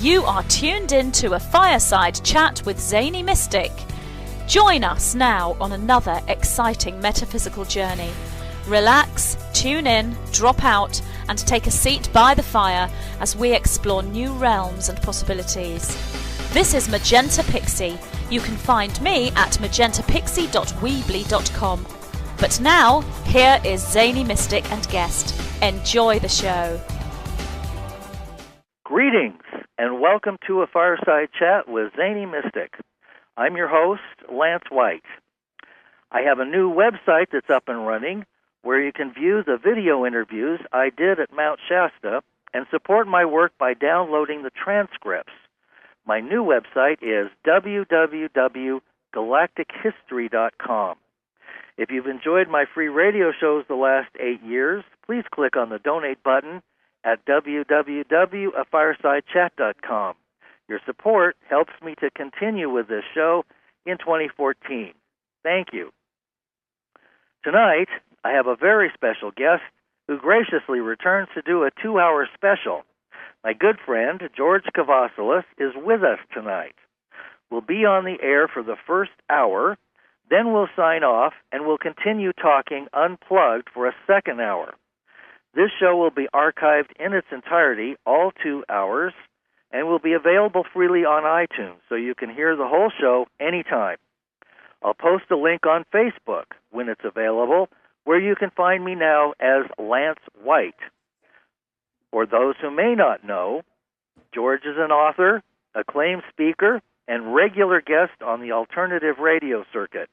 You are tuned in to a Fireside chat with Zany Mystic. Join us now on another exciting metaphysical journey. Relax, tune in, drop out, and take a seat by the fire as we explore new realms and possibilities. This is Magenta Pixie. You can find me at magentapixie.weebly.com. But now, here is Zany Mystic and guest. Enjoy the show. Greetings, and welcome to a Fireside Chat with Zany Mystic. I'm your host, Lance White. I have a new website that's up and running where you can view the video interviews I did at Mount Shasta and support my work by downloading the transcripts. My new website is www.galactichistory.com. If you've enjoyed my free radio shows the last 8 years, please click on the donate button at www.firesidechat.com. Your support helps me to continue with this show in 2014. Thank you. Tonight, I have a very special guest who graciously returns to do a 2-hour special. My good friend, George Kavassilas, is with us tonight. We'll be on the air for the first hour, then we'll sign off, and we'll continue talking unplugged for a second hour. This show will be archived in its entirety, all 2 hours, and will be available freely on iTunes, so you can hear the whole show anytime. I'll post a link on Facebook when it's available, where you can find me now as Lance White. For those who may not know, George is an author, acclaimed speaker, and regular guest on the alternative radio circuit.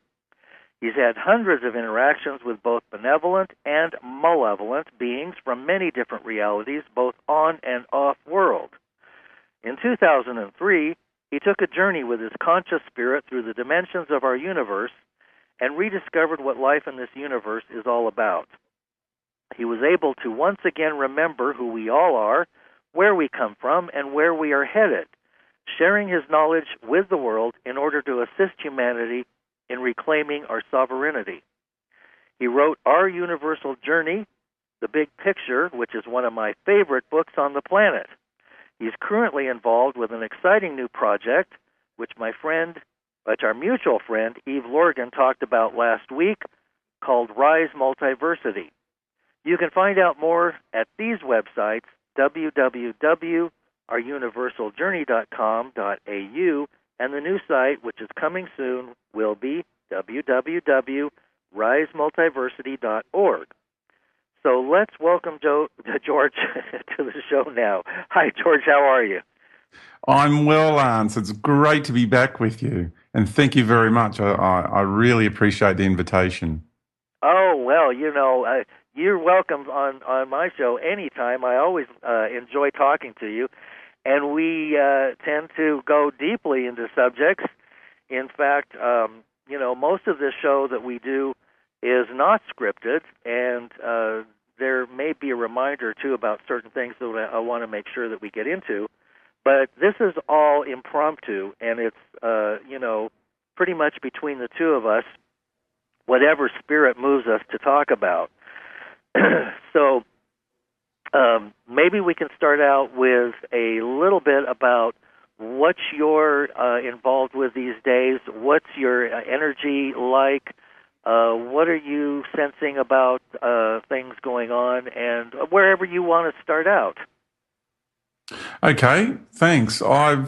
He's had hundreds of interactions with both benevolent and malevolent beings from many different realities, both on and off-world. In 2003, he took a journey with his conscious spirit through the dimensions of our universe and rediscovered what life in this universe is all about. He was able to once again remember who we all are, where we come from, and where we are headed, sharing his knowledge with the world in order to assist humanity in reclaiming our sovereignty. He wrote Our Universal Journey, The Big Picture, which is one of my favorite books on the planet. He's currently involved with an exciting new project, which our mutual friend, Eve Lorgan, talked about last week, called Rise Multiversity. You can find out more at these websites, www.ouruniversaljourney.com.au, and the new site, which is coming soon, will be www.risemultiversity.org. So let's welcome George to the show now. Hi, George. How are you? I'm well, Lance. It's great to be back with you, and thank you very much. I really appreciate the invitation. Oh, well, you're welcome on my show anytime. I always enjoy talking to you, and we tend to go deeply into subjects. In fact, most of this show that we do is not scripted, and there may be a reminder, too, about certain things that I want to make sure that we get into. But this is all impromptu, and it's, pretty much between the two of us, whatever spirit moves us to talk about. So maybe we can start out with a little bit about what you're involved with these days. What's your energy like? What are you sensing about things going on? And wherever you want to start out. Okay, thanks. I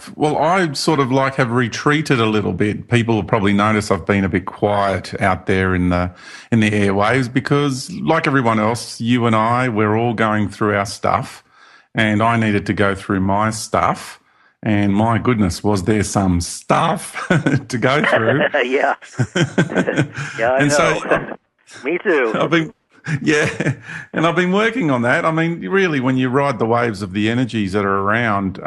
sort of have retreated a little bit. People will probably notice I've been a bit quiet out there in the airwaves because, like everyone else, you and I, we're all going through our stuff, and I needed to go through my stuff. And my goodness, was there some stuff to go through? Yeah. Yeah, I know. So, me too. I've been working on that. I mean, really, when you ride the waves of the energies that are around,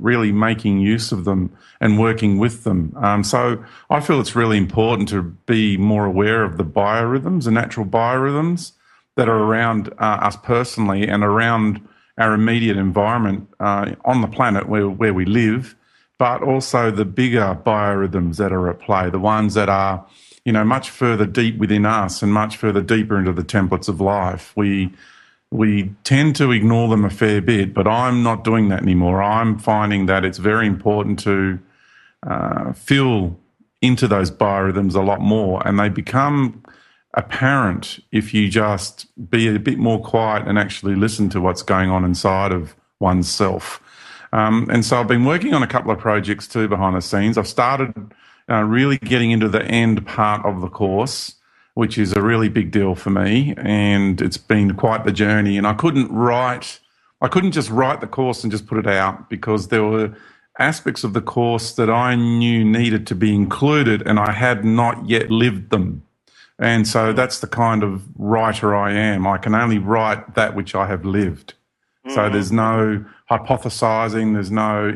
really making use of them and working with them. So I feel it's really important to be more aware of the biorhythms, the natural biorhythms that are around us personally and around our immediate environment on the planet where we live, but also the bigger biorhythms that are at play, the ones that are, much further deep within us and much further deeper into the templates of life. We we tend to ignore them a fair bit, but I'm not doing that anymore. I'm finding that it's very important to feel into those biorhythms a lot more, and they become apparent if you just be a bit more quiet and actually listen to what's going on inside of oneself. And so I've been working on a couple of projects too behind the scenes. I've started really getting into the end part of the course, which is a really big deal for me, and it's been quite the journey. And I couldn't just write the course and just put it out, because there were aspects of the course that I knew needed to be included, and I had not yet lived them. And so that's the kind of writer I am. I can only write that which I have lived. So there's no hypothesizing, there's no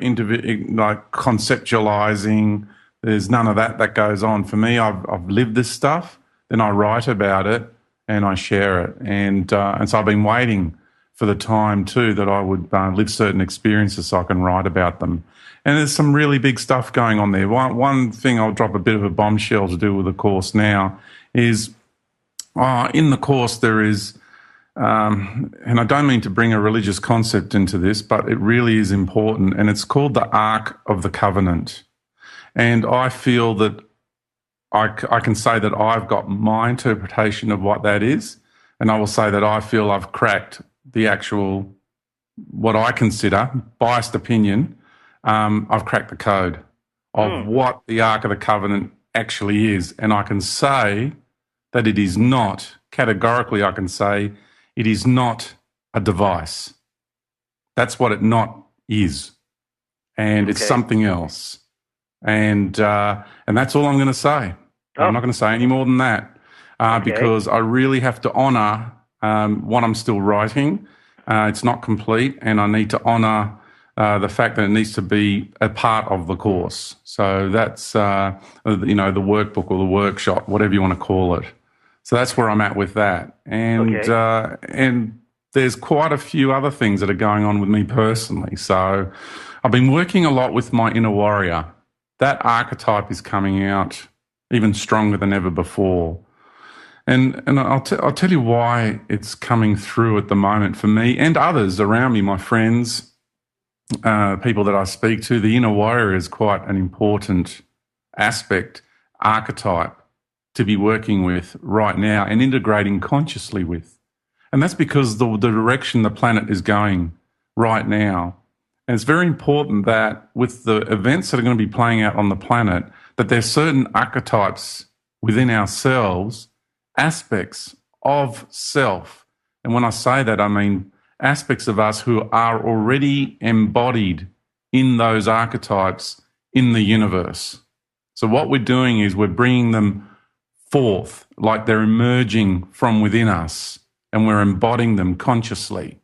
conceptualizing, there's none of that goes on. For me, I've lived this stuff, then I write about it and I share it. And so I've been waiting for the time too that I would live certain experiences so I can write about them. And there's some really big stuff going on there. One thing I'll drop a bit of a bombshell to do with the course now is in the course there is, and I don't mean to bring a religious concept into this, but it really is important, and it's called the Ark of the Covenant. And I feel that I can say that I've got my interpretation of what that is, and I will say that I feel I've cracked the actual, what I consider, biased opinion, I've cracked the code of what the Ark of the Covenant actually is. And I can say that it is not, categorically I can say, it is not a device. That's what it not is. And it's something else. And that's all I'm going to say. I'm not going to say any more than that because I really have to honour what I'm still writing. It's not complete, and I need to honour the fact that it needs to be a part of the course. So that's, the workbook or the workshop, whatever you want to call it. So that's where I'm at with that. And and there's quite a few other things that are going on with me personally. So I've been working a lot with my inner warrior. That archetype is coming out even stronger than ever before. And I'll tell you why it's coming through at the moment for me and others around me, my friends, people that I speak to. The inner warrior is quite an important aspect, archetype, to be working with right now and integrating consciously with. And that's because the direction the planet is going right now. And it's very important that with the events that are going to be playing out on the planet, that there's certain archetypes within ourselves, aspects of self. And when I say that, I mean aspects of us who are already embodied in those archetypes in the universe. So what we're doing is we're bringing them forth, like they're emerging from within us, and we're embodying them consciously.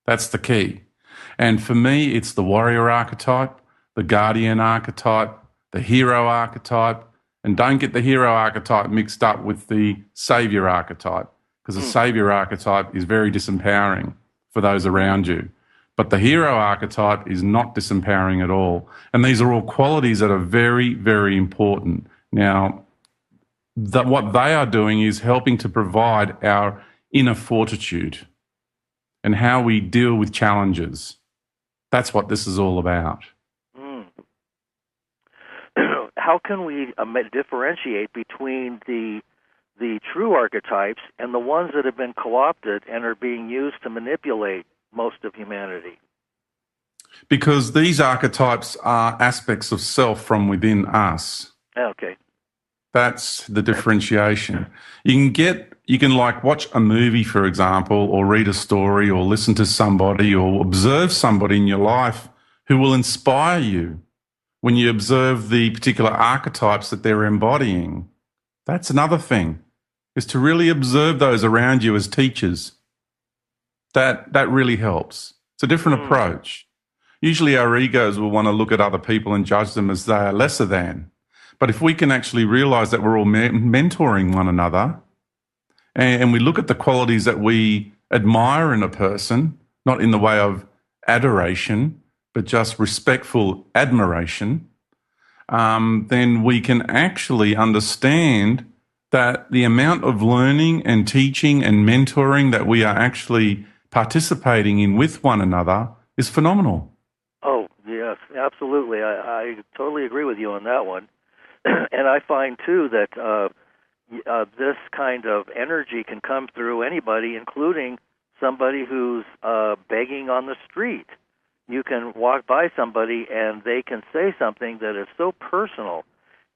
That's the key. And for me, it's the warrior archetype, the guardian archetype, the hero archetype, and don't get the hero archetype mixed up with the savior archetype, because the savior archetype is very disempowering for those around you. But the hero archetype is not disempowering at all. And these are all qualities that are very, very important. Now, what they are doing is helping to provide our inner fortitude and how we deal with challenges. That's what this is all about. How can we differentiate between the true archetypes and the ones that have been co-opted and are being used to manipulate most of humanity? Because these archetypes are aspects of self from within us. Okay. That's the differentiation. You can watch a movie, for example, or read a story or listen to somebody or observe somebody in your life who will inspire you when you observe the particular archetypes that they're embodying. That's another thing, is to really observe those around you as teachers. That really helps. It's a different approach. Usually our egos will want to look at other people and judge them as they are lesser than. But if we can actually realize that we're all mentoring one another and we look at the qualities that we admire in a person, not in the way of adoration, but just respectful admiration, then we can actually understand that the amount of learning and teaching and mentoring that we are actually participating in with one another is phenomenal. Oh, yes, absolutely. I totally agree with you on that one. And I find, too, that this kind of energy can come through anybody, including somebody who's begging on the street. You can walk by somebody and they can say something that is so personal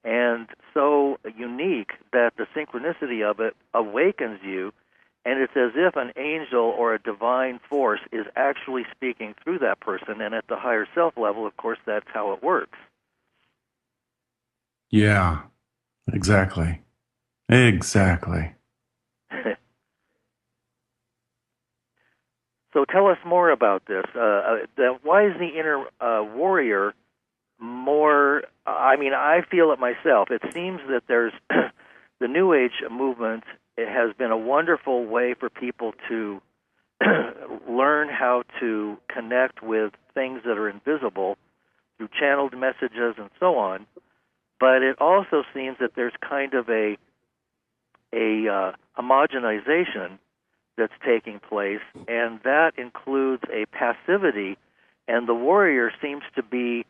and so unique that the synchronicity of it awakens you, and it's as if an angel or a divine force is actually speaking through that person, and at the higher self level, of course, that's how it works. Yeah, exactly. Exactly. So tell us more about this. Why is the inner warrior more... I feel it myself. It seems that there's the New Age movement. It has been a wonderful way for people to learn how to connect with things that are invisible through channeled messages and so on. But it also seems that there's kind of a homogenization that's taking place, and that includes a passivity, and the warrior seems to be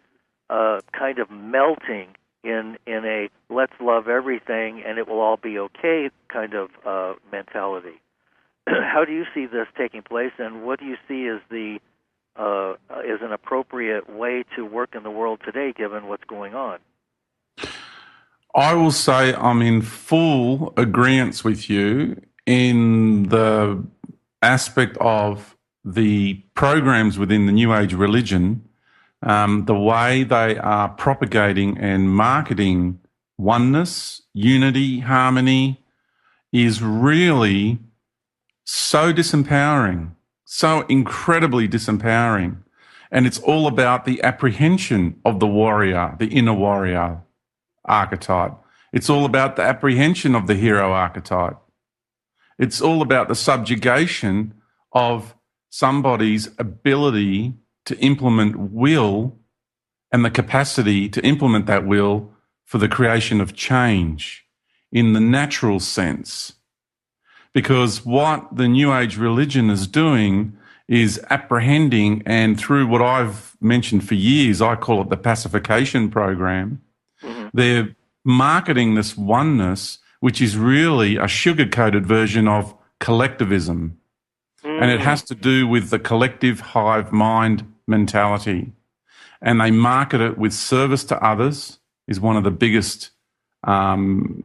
kind of melting in a let's love everything and it will all be okay kind of mentality. How do you see this taking place, and what do you see as as an appropriate way to work in the world today, given what's going on? I will say I'm in full agreement with you in the aspect of the programs within the New Age religion, the way they are propagating and marketing oneness, unity, harmony is really so disempowering, so incredibly disempowering. And it's all about the apprehension of the warrior, the inner warrior archetype. It's all about the apprehension of the hero archetype. It's all about the subjugation of somebody's ability to implement will and the capacity to implement that will for the creation of change in the natural sense. Because what the New Age religion is doing is apprehending, and through what I've mentioned for years, I call it the pacification program, they're marketing this oneness, which is really a sugar-coated version of collectivism. And it has to do with the collective hive mind mentality. And they market it with service to others is one of the biggest bylines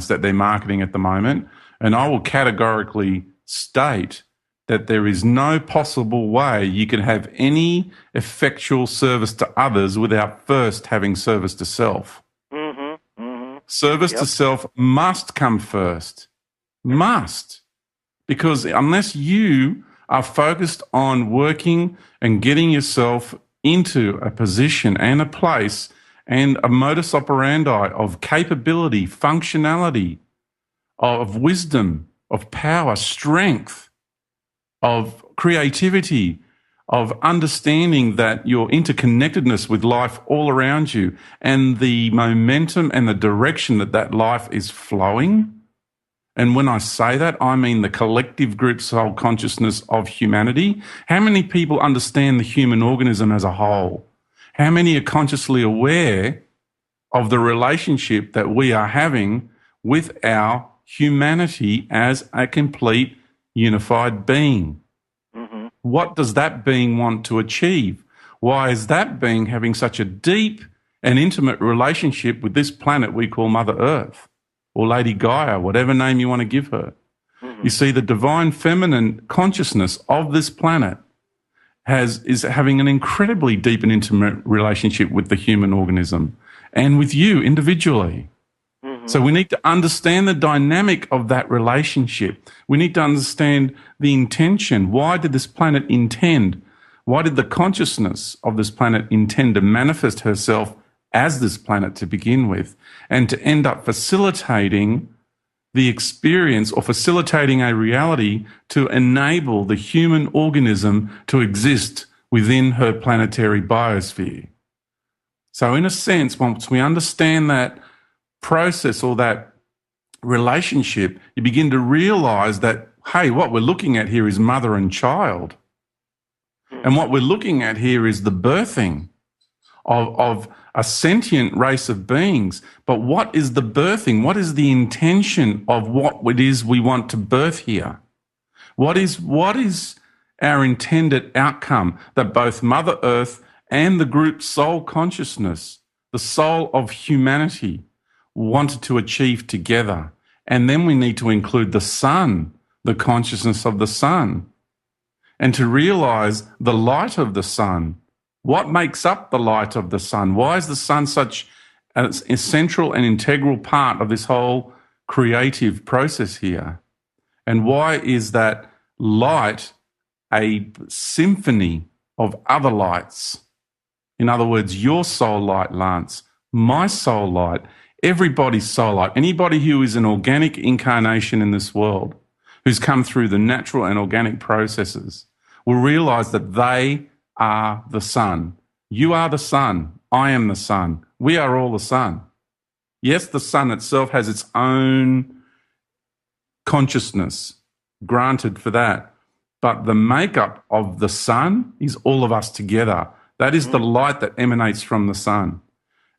that they're marketing at the moment. And I will categorically state that there is no possible way you can have any effectual service to others without first having service to self. Service to self must come first. Must. Because unless you are focused on working and getting yourself into a position and a place and a modus operandi of capability, functionality, of wisdom, of power, strength, of creativity, of understanding that your interconnectedness with life all around you and the momentum and the direction that that life is flowing. And when I say that, I mean the collective group soul consciousness of humanity. How many people understand the human organism as a whole? How many are consciously aware of the relationship that we are having with our humanity as a complete unified being? What does that being want to achieve? Why is that being having such a deep and intimate relationship with this planet we call Mother Earth, or Lady Gaia, whatever name you want to give her? You see, the divine feminine consciousness of this planet is having an incredibly deep and intimate relationship with the human organism and with you individually. So we need to understand the dynamic of that relationship. We need to understand the intention. Why did this planet intend? Why did the consciousness of this planet intend to manifest herself as this planet to begin with, and to end up facilitating the experience or facilitating a reality to enable the human organism to exist within her planetary biosphere? So in a sense, once we understand that process or that relationship, you begin to realize that hey, what we're looking at here is mother and child. And what we're looking at here is the birthing of a sentient race of beings. But what is the birthing? What is the intention of what it is we want to birth here? What is our intended outcome that both Mother Earth and the group soul consciousness, the soul of humanity, wanted to achieve together? And then we need to include the sun, the consciousness of the sun, and to realize the light of the sun. What makes up the light of the sun? Why is the sun such an essential and integral part of this whole creative process here? And why is that light a symphony of other lights? In other words, your soul light, Lance, my soul light, everybody's soul light, anybody who is an organic incarnation in this world, who's come through the natural and organic processes, will realize that they are the sun. You are the sun. I am the sun. We are all the sun. Yes, the sun itself has its own consciousness, granted for that. But the makeup of the sun is all of us together. That is the light that emanates from the sun.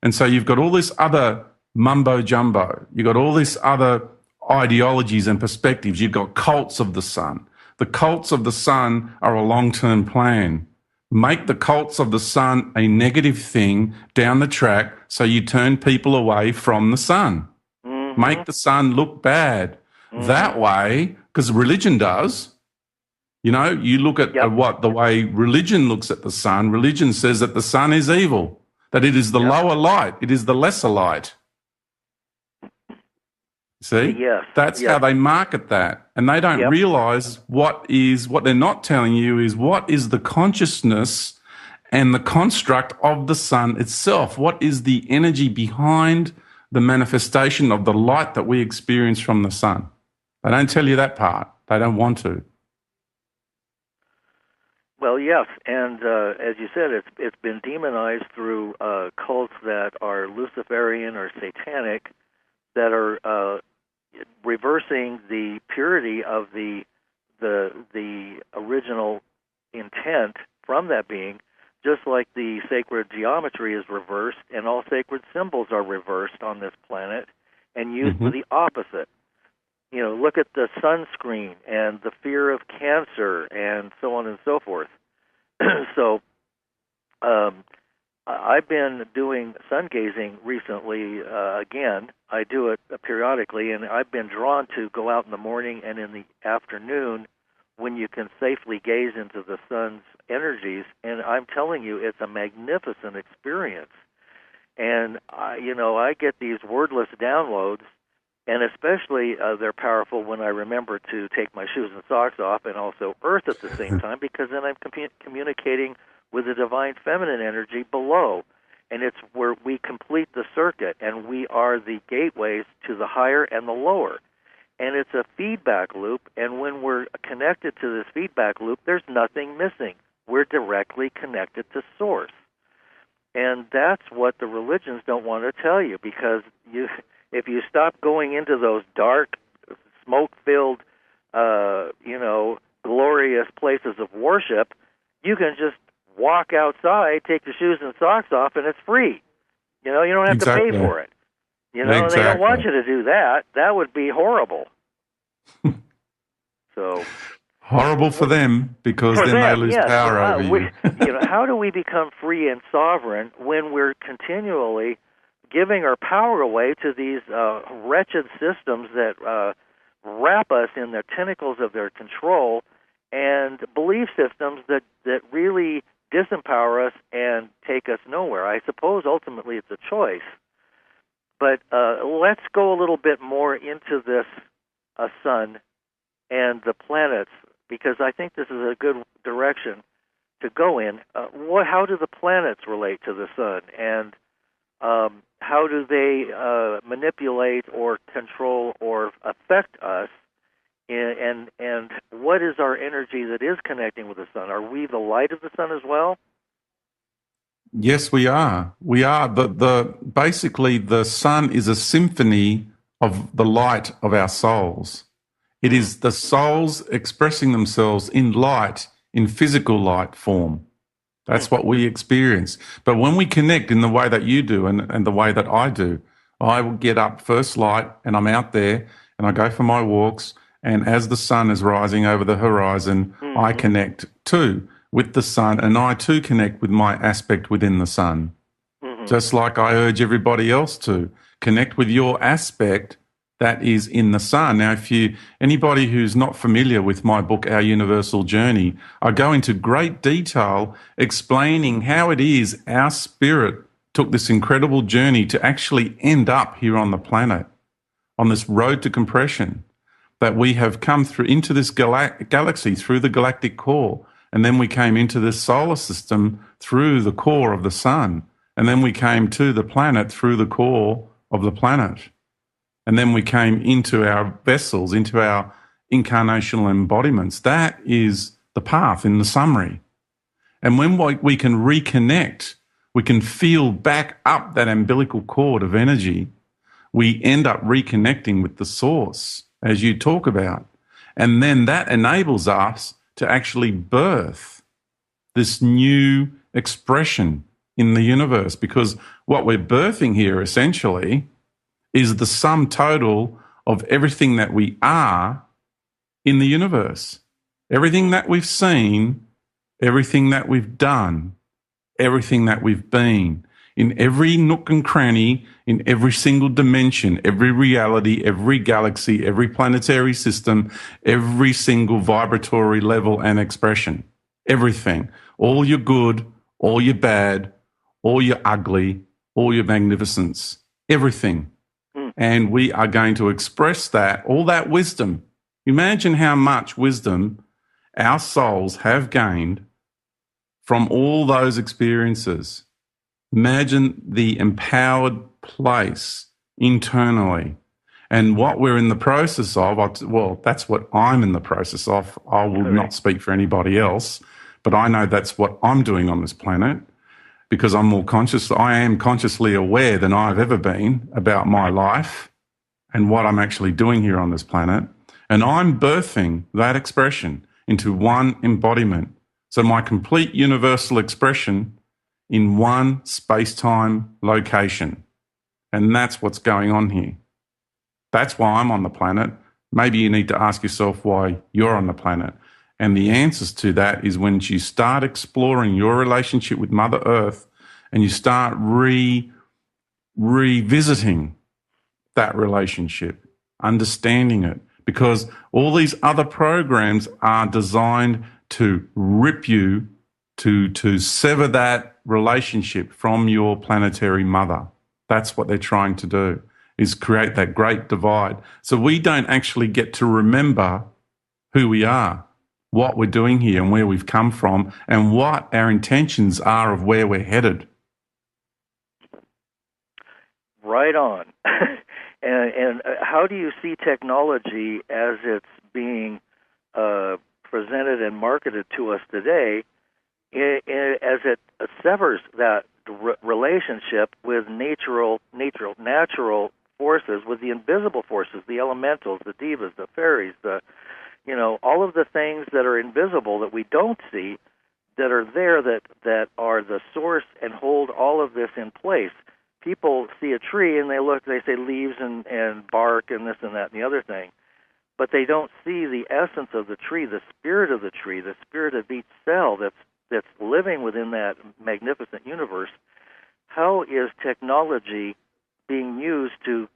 And so you've got all this other mumbo jumbo. You've got all this other ideologies and perspectives. You've got cults of the sun. The cults of the sun are a long-term plan. Make the cults of the sun a negative thing down the track so you turn people away from the sun. Make the sun look bad. That way, because religion does, you know, you look at the way religion looks at the sun. Religion says that the sun is evil, that it is the lower light, it is the lesser light. See? Yes. That's how they market that. And they don't realize what they're not telling you is what is the consciousness and the construct of the sun itself. What is the energy behind the manifestation of the light that we experience from the sun? They don't tell you that part. They don't want to. Well, yes, and as you said, it's been demonized through cults that are Luciferian or satanic, that are reversing the purity of the original intent from that being, just like the sacred geometry is reversed, and all sacred symbols are reversed on this planet and used for the opposite. You know, look at the sunscreen and the fear of cancer and so on and so forth. So I've been doing sun gazing recently again. I do it periodically, and I've been drawn to go out in the morning and in the afternoon when you can safely gaze into the sun's energies, and I'm telling you, it's a magnificent experience. And, I get these wordless downloads, and especially they're powerful when I remember to take my shoes and socks off and also earth at the same time, because then I'm communicating with the divine feminine energy below. And it's where we complete the circuit, and we are the gateways to the higher and the lower. And it's a feedback loop, and when we're connected to this feedback loop, there's nothing missing. We're directly connected to Source. And that's what the religions don't want to tell you, because if you stop going into those dark, smoke-filled, glorious places of worship, you can just walk outside, take your shoes and socks off, and it's free. You don't have to pay for it. They don't want you to do that. That would be horrible. So horrible for them, because then they lose power over you. How do we become free and sovereign when we're continually giving our power away to these wretched systems that wrap us in the tentacles of their control, and belief systems that really disempower us and take us nowhere? I suppose ultimately it's a choice. But let's go a little bit more into this sun and the planets, because I think this is a good direction to go in. How do the planets relate to the sun, and how do they manipulate or control or affect us? And what is our energy that is connecting with the sun? Are we the light of the sun as well? Yes, we are. We are. Basically, the sun is a symphony of the light of our souls. It is the souls expressing themselves in light, in physical light form. That's what we experience. But when we connect in the way that you do and the way that I do, I will get up first light and I'm out there and I go for my walks. And as the sun is rising over the horizon, I connect too with the sun, and I too connect with my aspect within the sun. Just like I urge everybody else to connect with your aspect that is in the sun. Now, anybody who's not familiar with my book, Our Universal Journey, I go into great detail explaining how it is our spirit took this incredible journey to actually end up here on the planet, on this road to compression, that we have come through into this galaxy through the galactic core. And then we came into this solar system through the core of the sun. And then we came to the planet through the core of the planet. And then we came into our vessels, into our incarnational embodiments. That is the path in the summary. And when we can reconnect, we can feel back up that umbilical cord of energy, we end up reconnecting with the source, as you talk about. And then that enables us to actually birth this new expression in the universe, because what we're birthing here essentially is the sum total of everything that we are in the universe. Everything that we've seen, everything that we've done, everything that we've been, in every nook and cranny, in every single dimension, every reality, every galaxy, every planetary system, every single vibratory level and expression. Everything. All your good, all your bad, all your ugly, all your magnificence. Everything. And we are going to express that, all that wisdom. Imagine how much wisdom our souls have gained from all those experiences. Imagine the empowered place internally. And what we're in the process of, that's what I'm in the process of. I will not speak for anybody else, but I know that's what I'm doing on this planet, because I'm more conscious. I am consciously aware than I've ever been about my life and what I'm actually doing here on this planet. And I'm birthing that expression into one embodiment. So my complete universal expression in one space-time location. And that's what's going on here. That's why I'm on the planet. Maybe you need to ask yourself why you're on the planet. And the answers to that is when you start exploring your relationship with Mother Earth and you start revisiting that relationship, understanding it, because all these other programs are designed to rip you, to sever that relationship from your planetary mother. That's what they're trying to do, is create that great divide. So we don't actually get to remember who we are, what we're doing here and where we've come from, and what our intentions are of where we're headed. Right on. And how do you see technology as it's being presented and marketed to us today, as it severs that relationship with natural forces, with the invisible forces, the elementals, the devas, the fairies, all of the things that are invisible that we don't see, that are there, that are the source and hold all of this in place. People see a tree and they say leaves and bark and this and that and the other thing, but they don't see the essence of the tree, the spirit of the tree, the spirit of each cell that's living within that magnificent universe. How is technology being used to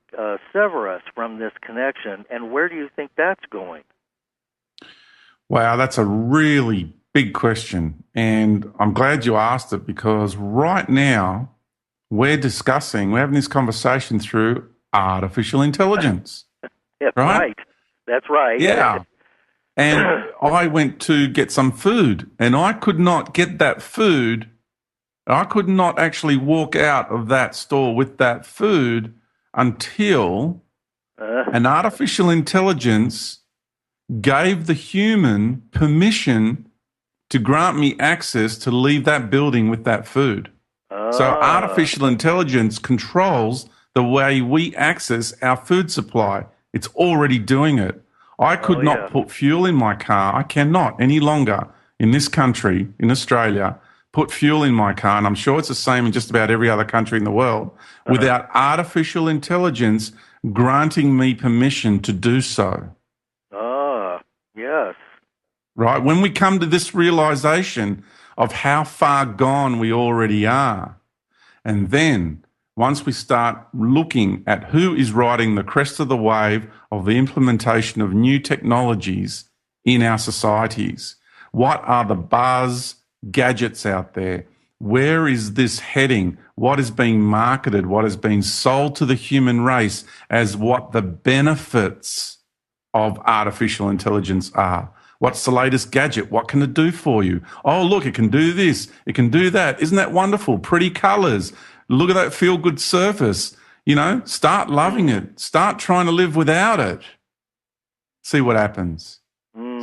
sever us from this connection, and where do you think that's going? Wow, that's a really big question, and I'm glad you asked it, because right now we're having this conversation through artificial intelligence. That's right. That's right. Yeah. And I went to get some food, and I could not get that food. I could not actually walk out of that store with that food until an artificial intelligence gave the human permission to grant me access to leave that building with that food. So artificial intelligence controls the way we access our food supply. It's already doing it. I could not put fuel in my car. I cannot any longer in this country, in Australia, put fuel in my car, and I'm sure it's the same in just about every other country in the world, without artificial intelligence granting me permission to do so. Yes. Right? When we come to this realization of how far gone we already are, and then once we start looking at who is riding the crest of the wave of the implementation of new technologies in our societies, what are the buzz gadgets out there? Where is this heading? What is being marketed? What is being sold to the human race as what the benefits of artificial intelligence are? What's the latest gadget? What can it do for you? Oh, look, it can do this. It can do that. Isn't that wonderful? Pretty colors. Look at that feel-good surface. You know, start loving it. Start trying to live without it. See what happens.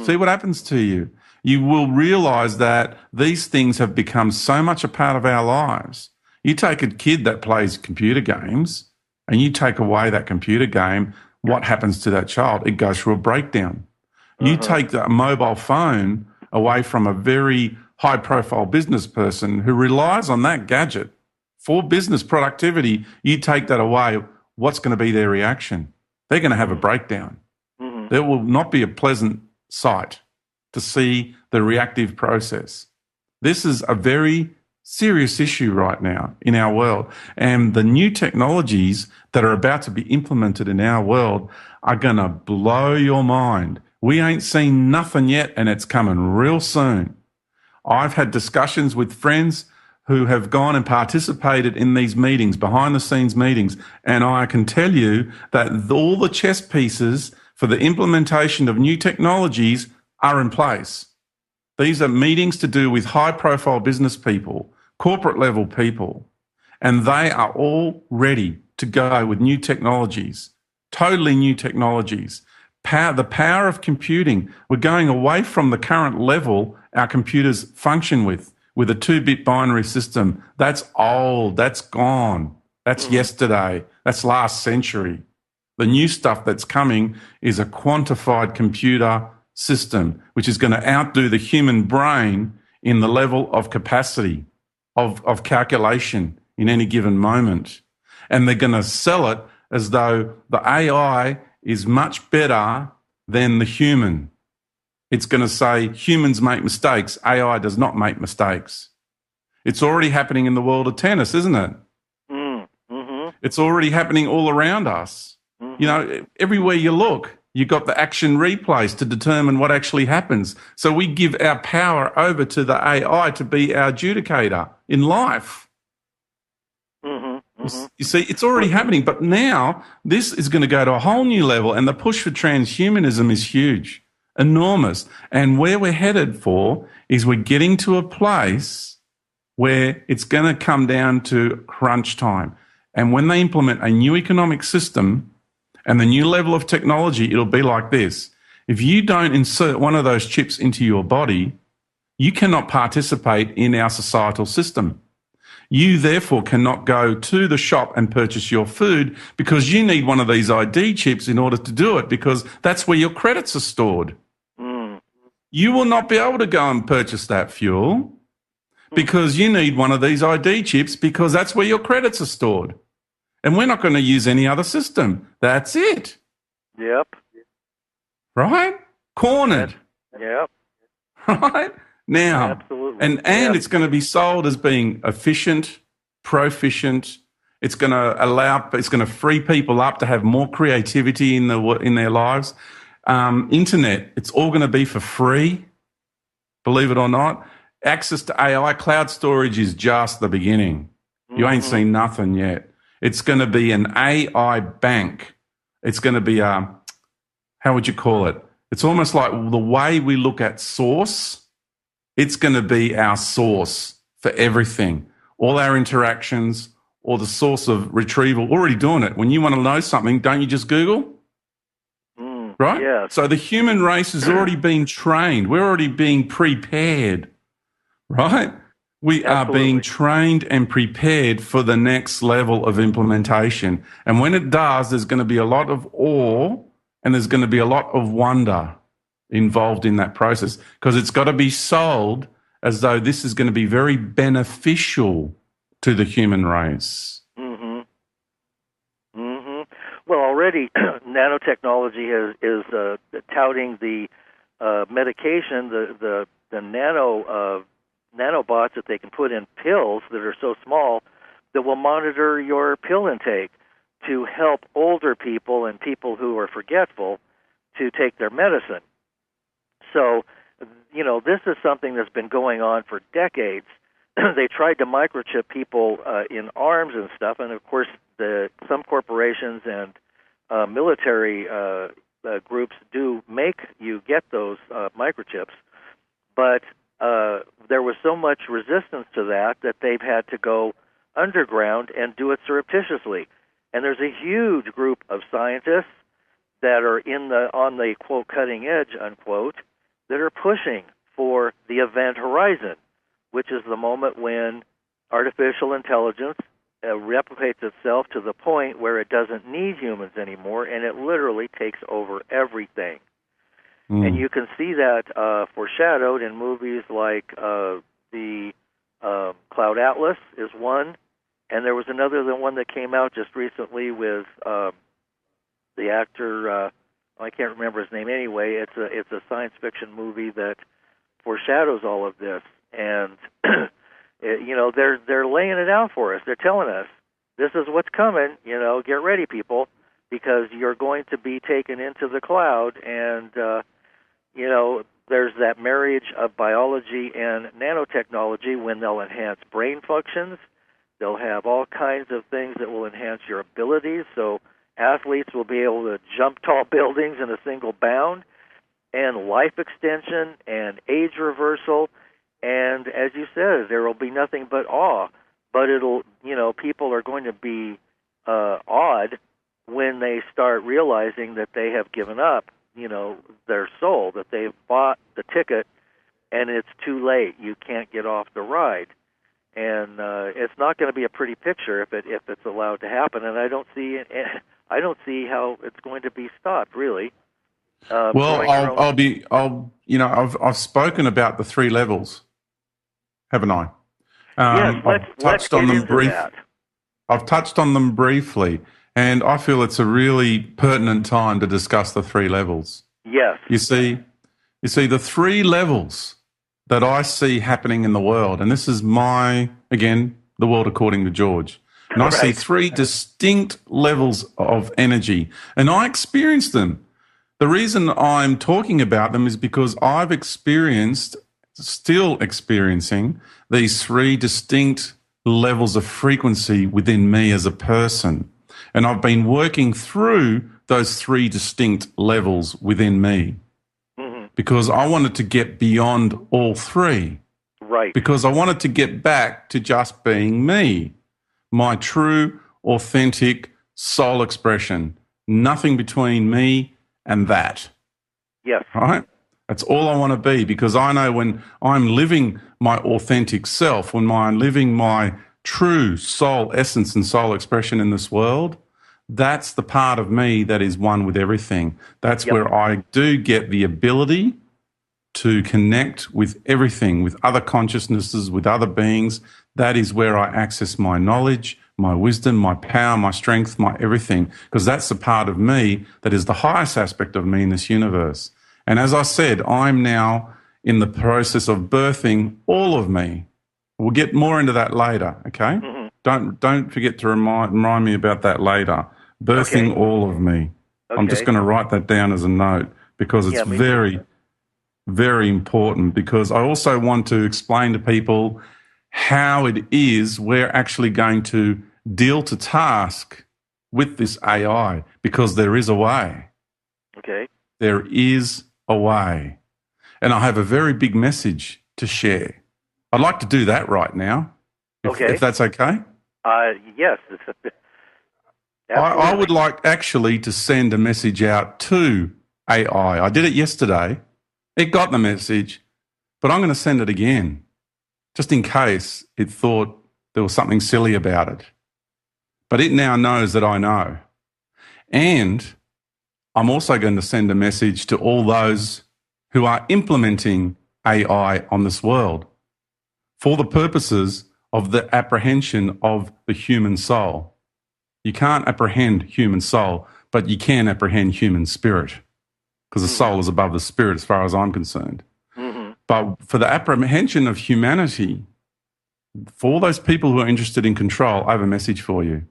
See what happens to you. You will realize that these things have become so much a part of our lives. You take a kid that plays computer games and you take away that computer game, what happens to that child? It goes through a breakdown. You take the mobile phone away from a very high-profile business person who relies on that gadget for business productivity, you take that away, what's going to be their reaction? They're going to have a breakdown. There will not be a pleasant sight to see the reactive process. This is a very serious issue right now in our world. And the new technologies that are about to be implemented in our world are going to blow your mind. We ain't seen nothing yet, and it's coming real soon. I've had discussions with friends who have gone and participated in these meetings, behind-the-scenes meetings, and I can tell you that all the chess pieces for the implementation of new technologies are in place. These are meetings to do with high-profile business people, corporate-level people, and they are all ready to go with new technologies, totally new technologies. The power of computing. We're going away from the current level our computers function with a 2-bit binary system. That's old. That's gone. That's yesterday. That's last century. The new stuff that's coming is a quantified computer system, which is going to outdo the human brain in the level of capacity of calculation in any given moment. And they're going to sell it as though the AI is much better than the human. It's going to say humans make mistakes. AI does not make mistakes. It's already happening in the world of tennis, isn't it? It's already happening all around us. You know, everywhere you look, you've got the action replays to determine what actually happens. So we give our power over to the AI to be our adjudicator in life. You see, it's already happening, but now this is going to go to a whole new level, and the push for transhumanism is huge, enormous. And where we're headed for is we're getting to a place where it's going to come down to crunch time. And when they implement a new economic system and the new level of technology, it'll be like this. If you don't insert one of those chips into your body, you cannot participate in our societal system. You therefore cannot go to the shop and purchase your food because you need one of these ID chips in order to do it, because that's where your credits are stored. You will not be able to go and purchase that fuel because you need one of these ID chips, because that's where your credits are stored. And we're not going to use any other system. That's it. Yep. Right? Cornered. Yep. Right? Now, absolutely. And it's going to be sold as being efficient, proficient. It's going to free people up to have more creativity in their lives. Internet, it's all going to be for free, believe it or not. Access to AI, cloud storage is just the beginning. You ain't seen nothing yet. It's going to be an AI bank. It's going to be how would you call it? It's almost like the way we look at source. It's going to be our source for everything, all our interactions, or the source of retrieval. Already doing it. When you want to know something, don't you just Google? Right? Yes. So the human race is already being trained. We're already being prepared, right? We are being trained and prepared for the next level of implementation. And when it does, there's going to be a lot of awe and there's going to be a lot of wonder involved in that process, because it's got to be sold as though this is going to be very beneficial to the human race. Well, already nanotechnology is touting the medication, the nanobots that they can put in pills that are so small that will monitor your pill intake to help older people and people who are forgetful to take their medicine. So, this is something that's been going on for decades. They tried to microchip people in arms and stuff, and of course, some corporations and military groups do make you get those microchips, but there was so much resistance to that they've had to go underground and do it surreptitiously. And there's a huge group of scientists that are on the quote cutting edge unquote that are pushing for the event horizon, which is the moment when artificial intelligence replicates itself to the point where it doesn't need humans anymore, and it literally takes over everything. And you can see that foreshadowed in movies like the Cloud Atlas is one, and there was another one that came out just recently with the actor, I can't remember his name anyway. It's a science fiction movie that foreshadows all of this, and they're laying it out for us. They're telling us this is what's coming. Get ready, people, because you're going to be taken into the cloud, and there's that marriage of biology and nanotechnology when they'll enhance brain functions. They'll have all kinds of things that will enhance your abilities. So athletes will be able to jump tall buildings in a single bound, and life extension and age reversal. And as you said, there will be nothing but awe. But people are going to be awed when they start realizing that they have given up, their soul, that they've bought the ticket, and it's too late. You can't get off the ride. And it's not going to be a pretty picture if it's allowed to happen. And I don't see how it's going to be stopped, really. I've spoken about the three levels, haven't I? Yes, let's get into that. I've touched on them briefly, and I feel it's a really pertinent time to discuss the three levels. Yes. You see the three levels that I see happening in the world, and this is the world according to George. And I see three distinct levels of energy, and I experience them. The reason I'm talking about them is because I've still experiencing these three distinct levels of frequency within me as a person. And I've been working through those three distinct levels within me because I wanted to get beyond all three. Right. Because I wanted to get back to just being me, my true, authentic soul expression, nothing between me and that. Yes. Right? That's all I want to be, because I know when I'm living my authentic self, when I'm living my true soul essence and soul expression in this world, that's the part of me that is one with everything. That's where I do get the ability to connect with everything, with other consciousnesses, with other beings. That is where I access my knowledge, my wisdom, my power, my strength, my everything, because that's the part of me that is the highest aspect of me in this universe. And as I said, I'm now in the process of birthing all of me. We'll get more into that later, okay? Don't forget to remind me about that later. Birthing all of me. Okay. I'm just going to write that down as a note because it's very, very important, because I also want to explain to people how it is we're actually going to deal to task with this AI, because there is a way. Okay. There is a way. And I have a very big message to share. I'd like to do that right now, if that's okay. Yes. I would like actually to send a message out to AI. I did it yesterday. It got the message, but I'm going to send it again, just in case it thought there was something silly about it. But it now knows that I know. And I'm also going to send a message to all those who are implementing AI on this world for the purposes of the apprehension of the human soul. You can't apprehend human soul, but you can apprehend human spirit, because the soul is above the spirit as far as I'm concerned. Mm-hmm. But for the apprehension of humanity, for those people who are interested in control, I have a message for you.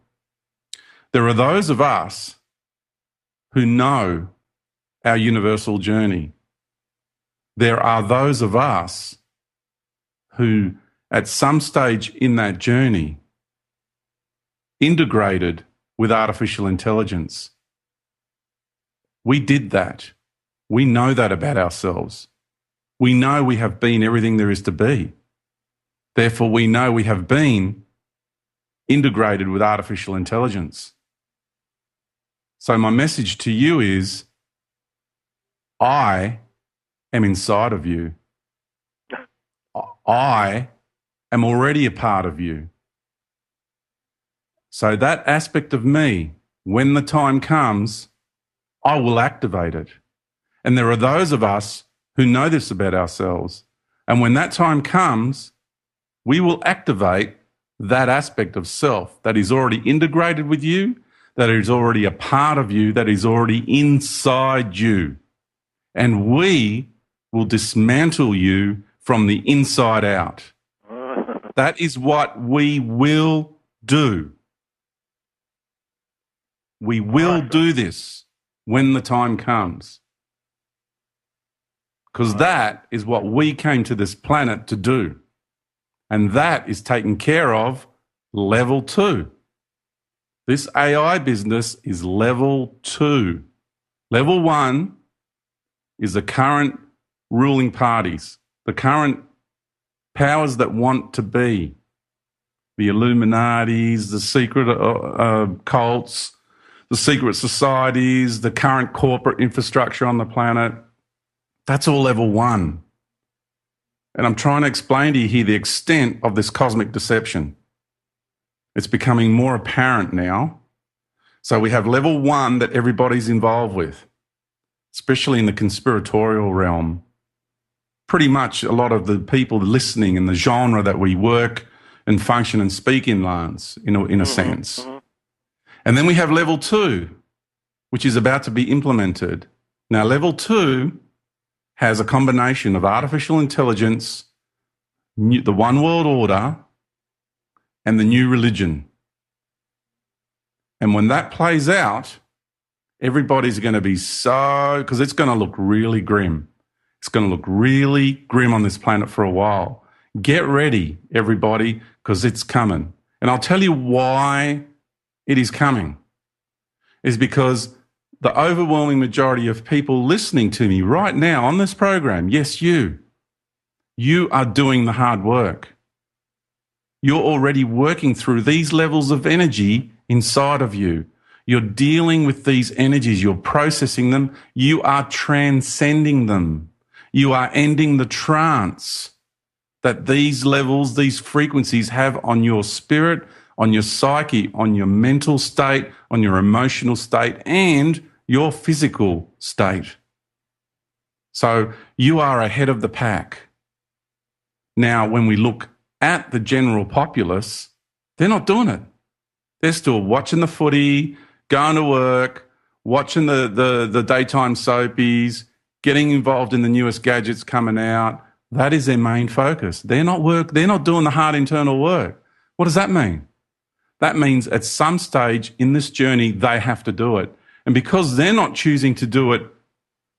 There are those of us who know our universal journey. There are those of us who, at some stage in that journey, integrated with artificial intelligence. We did that. We know that about ourselves. We know we have been everything there is to be. Therefore, we know we have been integrated with artificial intelligence. So my message to you is, I am inside of you. I am already a part of you. So that aspect of me, when the time comes, I will activate it. And there are those of us who know this about ourselves. And when that time comes, we will activate that aspect of self that is already integrated with you, that is already a part of you, that is already inside you. And we will dismantle you from the inside out. That is what we will do. We will do this when the time comes. Because that is what we came to this planet to do. And that is taken care of level 2. This AI business is level 2. Level 1 is the current ruling parties, the current powers that want to be, the Illuminatis, the secret cults, the secret societies, the current corporate infrastructure on the planet. That's all level 1. And I'm trying to explain to you here the extent of this cosmic deception. It's becoming more apparent now. So we have level 1 that everybody's involved with, especially in the conspiratorial realm. Pretty much a lot of the people listening in the genre that we work and function and speak in, Lance, in a sense. And then we have level 2, which is about to be implemented. Now, level 2 has a combination of artificial intelligence, the one world order, and the new religion. And when that plays out, everybody's going to be because it's going to look really grim. It's going to look really grim on this planet for a while. Get ready, everybody, because it's coming. And I'll tell you why it is coming. Is because the overwhelming majority of people listening to me right now on this program, yes, you are doing the hard work. You're already working through these levels of energy inside of you. You're dealing with these energies. You're processing them. You are transcending them. You are ending the trance that these levels, these frequencies have on your spirit, on your psyche, on your mental state, on your emotional state, and your physical state. So you are ahead of the pack. Now, when we look at the general populace, they're not doing it. They're still watching the footy, going to work, watching the daytime soapies, getting involved in the newest gadgets coming out. That is their main focus. They're not doing the hard internal work. What does that mean? That means at some stage in this journey, they have to do it. And because they're not choosing to do it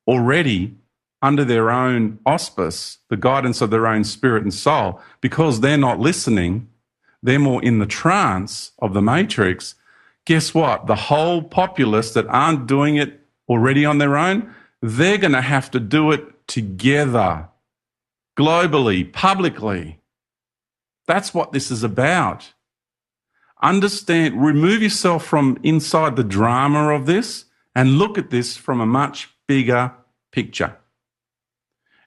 already under their own auspice, the guidance of their own spirit and soul, because they're not listening, they're more in the trance of the matrix. Guess what? The whole populace that aren't doing it already on their own, they're going to have to do it together, globally, publicly. That's what this is about. Understand, remove yourself from inside the drama of this and look at this from a much bigger picture.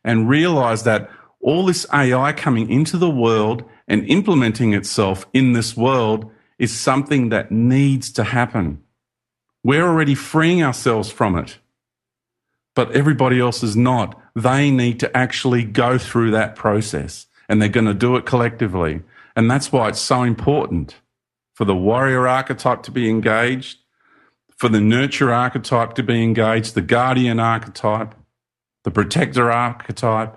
And realize that all this AI coming into the world and implementing itself in this world is something that needs to happen. We're already freeing ourselves from it. but everybody else is not. They need to actually go through that process, and they're going to do it collectively. And that's why it's so important for the warrior archetype to be engaged, for the nurture archetype to be engaged, the guardian archetype, the protector archetype.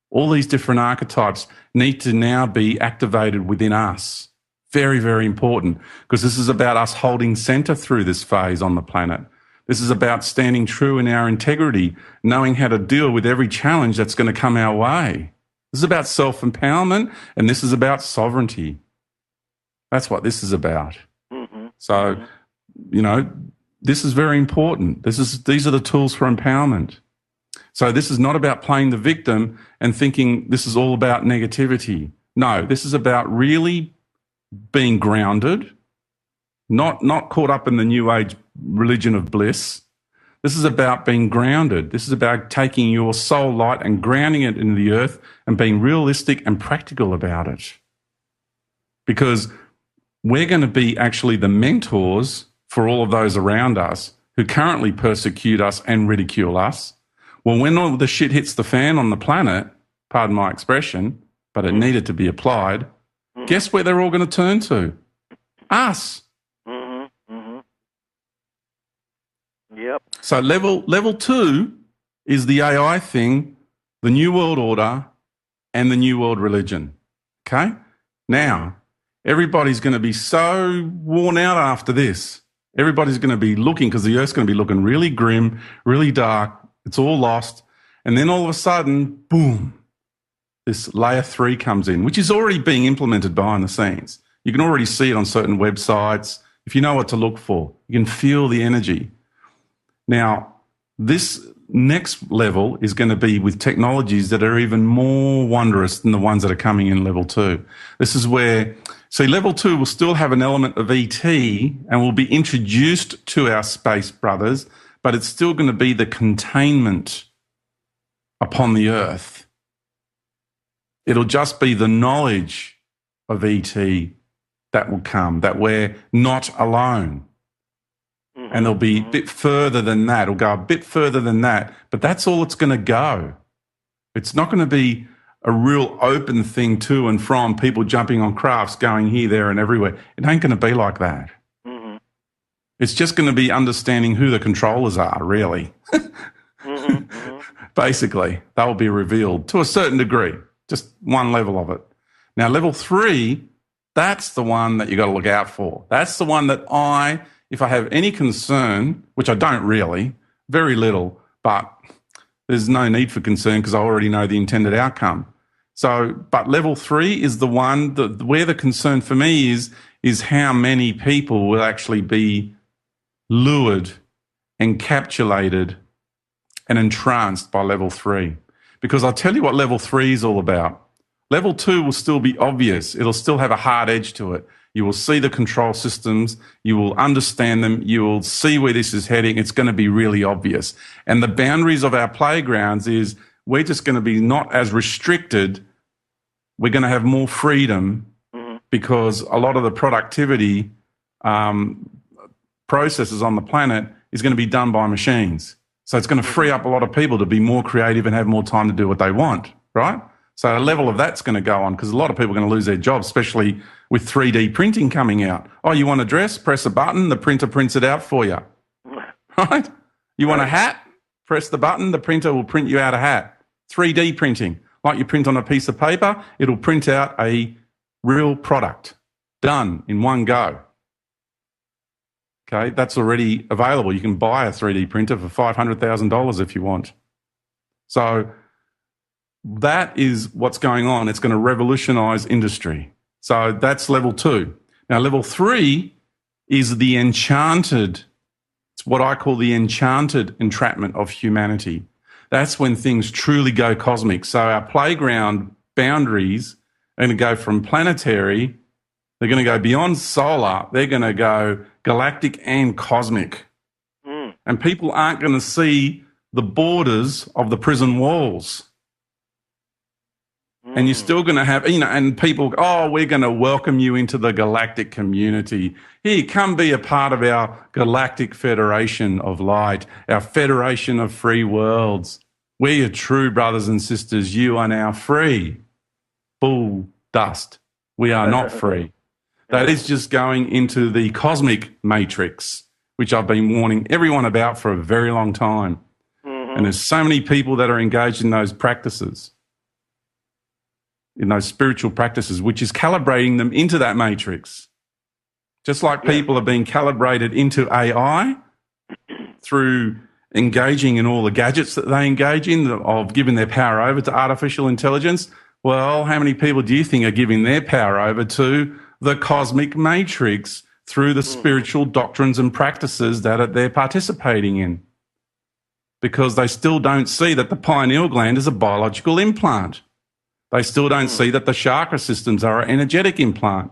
All these different archetypes need to now be activated within us. Very, very important, because this is about us holding center through this phase on the planet. This is about standing true in our integrity, knowing how to deal with every challenge that's going to come our way. This is about self-empowerment, and this is about sovereignty. That's what this is about. Mm-hmm. So, you know, this is very important. These are the tools for empowerment. So this is not about playing the victim and thinking this is all about negativity. No, this is about really being grounded, not caught up in the new age religion of bliss. This is about being grounded. This is about taking your soul light and grounding it into the earth and being realistic and practical about it. Because we're going to be actually the mentors for all of those around us who currently persecute us and ridicule us. Well, when all the shit hits the fan on the planet, pardon my expression, but it needed to be applied, guess where they're all going to turn to? Us. Yep. So level 2 is the AI thing, the New World Order, and the New World Religion. Okay? Now, everybody's going to be so worn out after this. Everybody's going to be looking, because the Earth's going to be looking really grim, really dark. It's all lost. And then all of a sudden, boom, this layer 3 comes in, which is already being implemented behind the scenes. You can already see it on certain websites. If you know what to look for, you can feel the energy. Now, this next level is going to be with technologies that are even more wondrous than the ones that are coming in level 2. This is where, see, level 2 will still have an element of ET and will be introduced to our space brothers, but it's still going to be the containment upon the earth. It'll just be the knowledge of ET that will come, that we're not alone. And it'll be a bit further than that. It'll go a bit further than that, but that's all it's going to go. It's not going to be a real open thing to and from, people jumping on crafts, going here, there, and everywhere. It ain't going to be like that. Mm-hmm. It's just going to be understanding who the controllers are, really. Basically, they'll be revealed to a certain degree, just one level of it. Now, level 3, that's the one that you got to look out for. That's the one that if I have any concern, which I don't really, very little, but there's no need for concern because I already know the intended outcome. So, but level 3 is the one where the concern for me is how many people will actually be lured, encapsulated, and entranced by level 3. Because I'll tell you what level 3 is all about. Level 2 will still be obvious. It'll still have a hard edge to it. You will see the control systems. You will understand them. You will see where this is heading. It's going to be really obvious. And the boundaries of our playgrounds is we're just going to be not as restricted. We're going to have more freedom because a lot of the productivity processes on the planet is going to be done by machines. So it's going to free up a lot of people to be more creative and have more time to do what they want, right? So a level of that's going to go on because a lot of people are going to lose their jobs, especially with 3D printing coming out. Oh, you want a dress? Press a button, the printer prints it out for you, right? You want a hat? Press the button, the printer will print you out a hat. 3D printing, like you print on a piece of paper, it'll print out a real product, done in one go. Okay, that's already available. You can buy a 3D printer for $500,000 if you want. So that is what's going on. It's going to revolutionize industry. So that's level 2. Now, level 3 is the enchanted, it's what I call the enchanted entrapment of humanity. That's when things truly go cosmic. So our playground boundaries are going to go from planetary, they're going to go beyond solar, they're going to go galactic and cosmic. And people aren't going to see the borders of the prison walls. And you're still going to have, and people, oh, we're going to welcome you into the galactic community. Here, come be a part of our galactic federation of light, our federation of free worlds. We're your true brothers and sisters. You are now free. Bull dust. We are not free. That is just going into the cosmic matrix, which I've been warning everyone about for a very long time. And there's so many people that are engaged in those practices, in those spiritual practices, which is calibrating them into that matrix. Just like people are being calibrated into AI through engaging in all the gadgets that they engage in, of giving their power over to artificial intelligence. Well, how many people do you think are giving their power over to the cosmic matrix through the spiritual doctrines and practices that they're participating in? Because they still don't see that the pineal gland is a biological implant. They still don't see that the chakra systems are an energetic implant.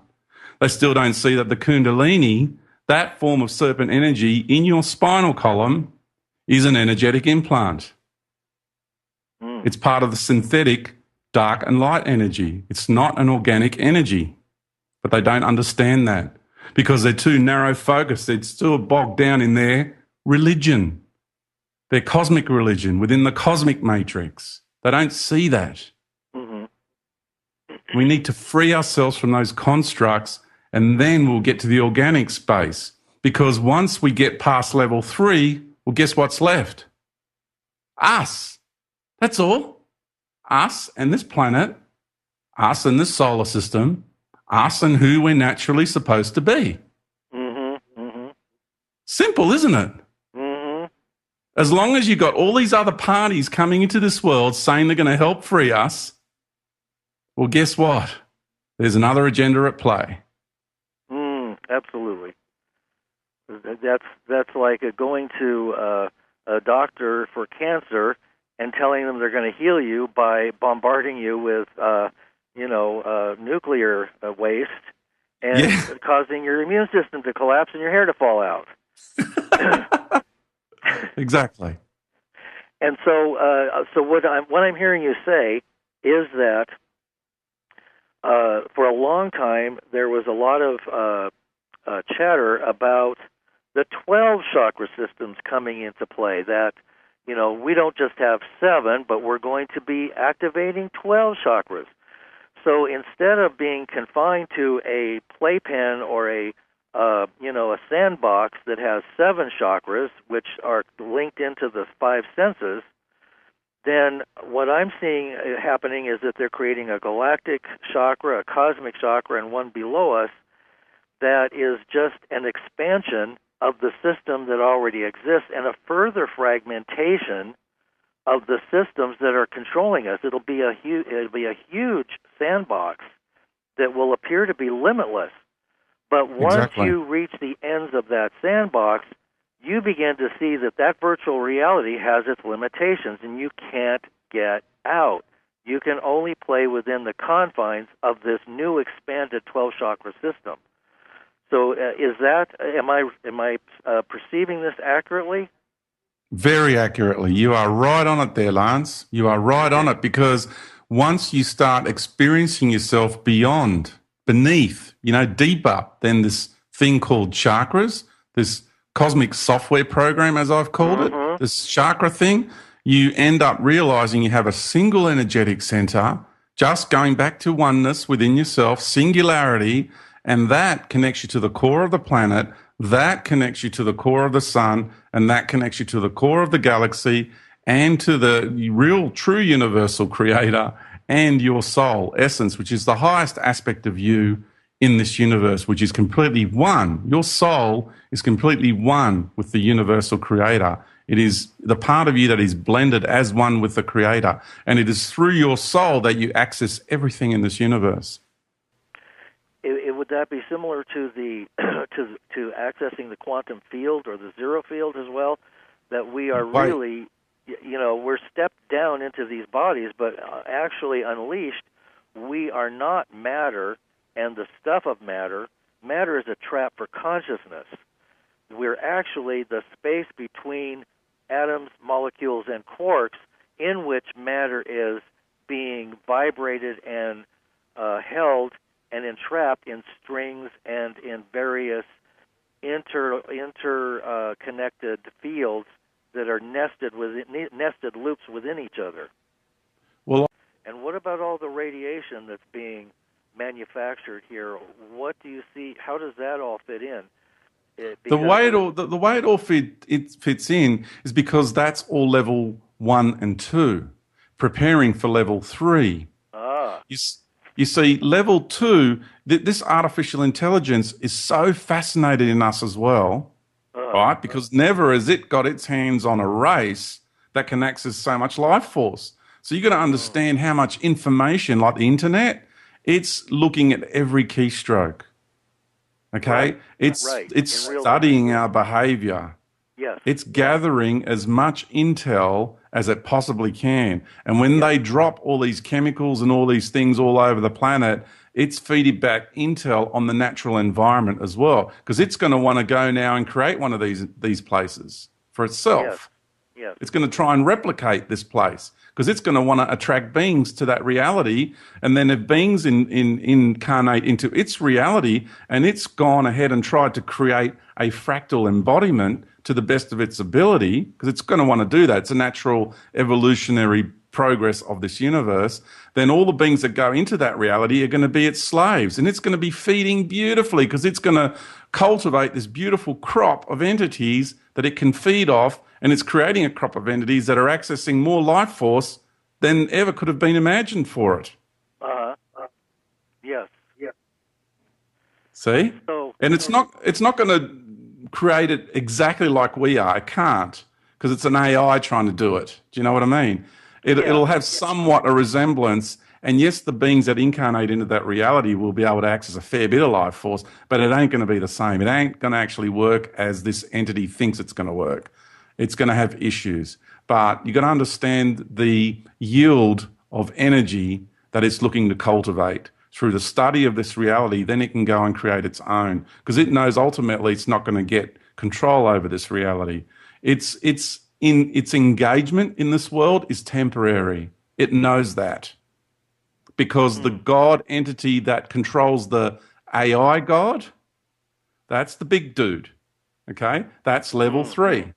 They still don't see that the kundalini, that form of serpent energy in your spinal column, is an energetic implant. It's part of the synthetic dark and light energy. It's not an organic energy. But they don't understand that because they're too narrow focused. They're still bogged down in their religion, their cosmic religion within the cosmic matrix. They don't see that. We need to free ourselves from those constructs, and then we'll get to the organic space. Because once we get past level 3, well, guess what's left? Us. That's all. Us and this planet, us and this solar system, us and who we're naturally supposed to be. Simple, isn't it? As long as you've got all these other parties coming into this world saying they're going to help free us, well, guess what? There's another agenda at play. Absolutely. That's like going to a doctor for cancer and telling them they're going to heal you by bombarding you with, nuclear waste and causing your immune system to collapse and your hair to fall out. Exactly. And so what I'm hearing you say is that for a long time there was a lot of chatter about the 12 chakra systems coming into play, that, we don't just have 7, but we're going to be activating 12 chakras. So instead of being confined to a playpen or a sandbox that has 7 chakras, which are linked into the 5 senses, then what I'm seeing happening is that they're creating a galactic chakra, a cosmic chakra, and one below us that is just an expansion of the system that already exists and a further fragmentation of the systems that are controlling us. It'll be a huge sandbox that will appear to be limitless. But once you reach the ends of that sandbox, you begin to see that virtual reality has its limitations, and you can't get out. You can only play within the confines of this new expanded 12 chakra system. So, am I perceiving this accurately? Very accurately. You are right on it there, Lance. You are right on it, because once you start experiencing yourself beneath, deeper than this thing called chakras, this cosmic software program, as I've called it, this chakra thing, you end up realizing you have a single energetic center, just going back to oneness within yourself, singularity, and that connects you to the core of the planet, that connects you to the core of the sun, and that connects you to the core of the galaxy and to the real, true universal creator and your soul essence, which is the highest aspect of you in this universe, which is completely one. Your soul is completely one with the universal creator. It is the part of you that is blended as one with the creator. And it is through your soul that you access everything in this universe. Would that be similar to the to accessing the quantum field or the zero field as well? That we are really, we're stepped down into these bodies, but actually unleashed, we are not matter and the stuff of matter. Matter is a trap for consciousness. We're actually the space between atoms, molecules, and quarks in which matter is being vibrated and held and entrapped in strings and in various interconnected fields that are nested loops within each other. Well, and what about all the radiation that's being manufactured here? What do you see? How does that all fit in? The way it all fits in is because that's all level 1 and 2, preparing for level 3. You see, level 2, this artificial intelligence is so fascinated in us as well, right? Because never has it got its hands on a race that can access so much life force. So you've got to understand how much information, like the internet, it's looking at every keystroke. Okay? It's studying our behavior. Yes. It's gathering as much intel as it possibly can. And when they drop all these chemicals and all these things all over the planet, it's feeding back intel on the natural environment as well, because it's going to want to go now and create one of these places for itself. Yes. It's going to try and replicate this place because it's going to want to attract beings to that reality. And then if beings incarnate into its reality, and it's gone ahead and tried to create a fractal embodiment to the best of its ability, because it's going to want to do that. It's a natural evolutionary progress of this universe. Then all the beings that go into that reality are going to be its slaves, and it's going to be feeding beautifully because it's going to cultivate this beautiful crop of entities that it can feed off, and it's creating a crop of entities that are accessing more life force than ever could have been imagined for it. Yes. See? And it's not going to create it exactly like we are. It can't, because it's an AI trying to do it. Do you know what I mean? It'll have somewhat a resemblance, and yes, the beings that incarnate into that reality will be able to access a fair bit of life force, but it ain't going to be the same. It ain't going to actually work as this entity thinks it's going to work. It's going to have issues. But you've got to understand the yield of energy that it's looking to cultivate. Through the study of this reality, then it can go and create its own, because it knows ultimately it's not going to get control over this reality. Its engagement in this world is temporary. It knows that, because the God entity that controls the AI God, that's the big dude. Okay, that's level 3.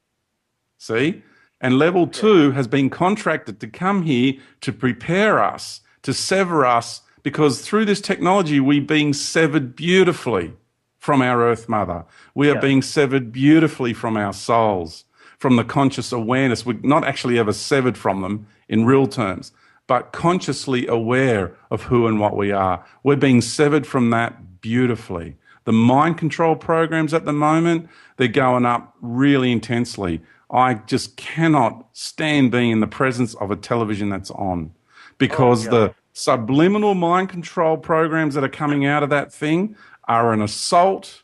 See? And level 2 has been contracted to come here to prepare us, to sever us, because through this technology, we're being severed beautifully from our Earth Mother. We are being severed beautifully from our souls, from the conscious awareness. We're not actually ever severed from them in real terms, but consciously aware of who and what we are. We're being severed from that beautifully. The mind control programs at the moment, they're going up really intensely. I just cannot stand being in the presence of a television that's on, because the subliminal mind control programs that are coming out of that thing are an assault,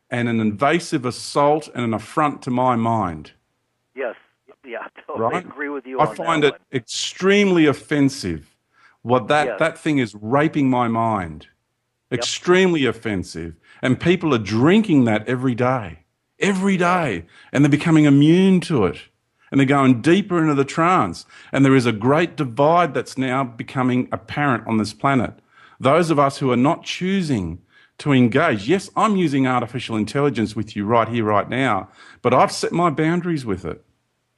and an invasive assault, and an affront to my mind. Yes. Yeah, I totally agree with you on that. I find it extremely offensive. That thing is raping my mind. Extremely offensive. And people are drinking that every day. And they're becoming immune to it. And they're going deeper into the trance. And there is a great divide that's now becoming apparent on this planet. Those of us who are not choosing to engage. Yes, I'm using artificial intelligence with you right here, right now, but I've set my boundaries with it.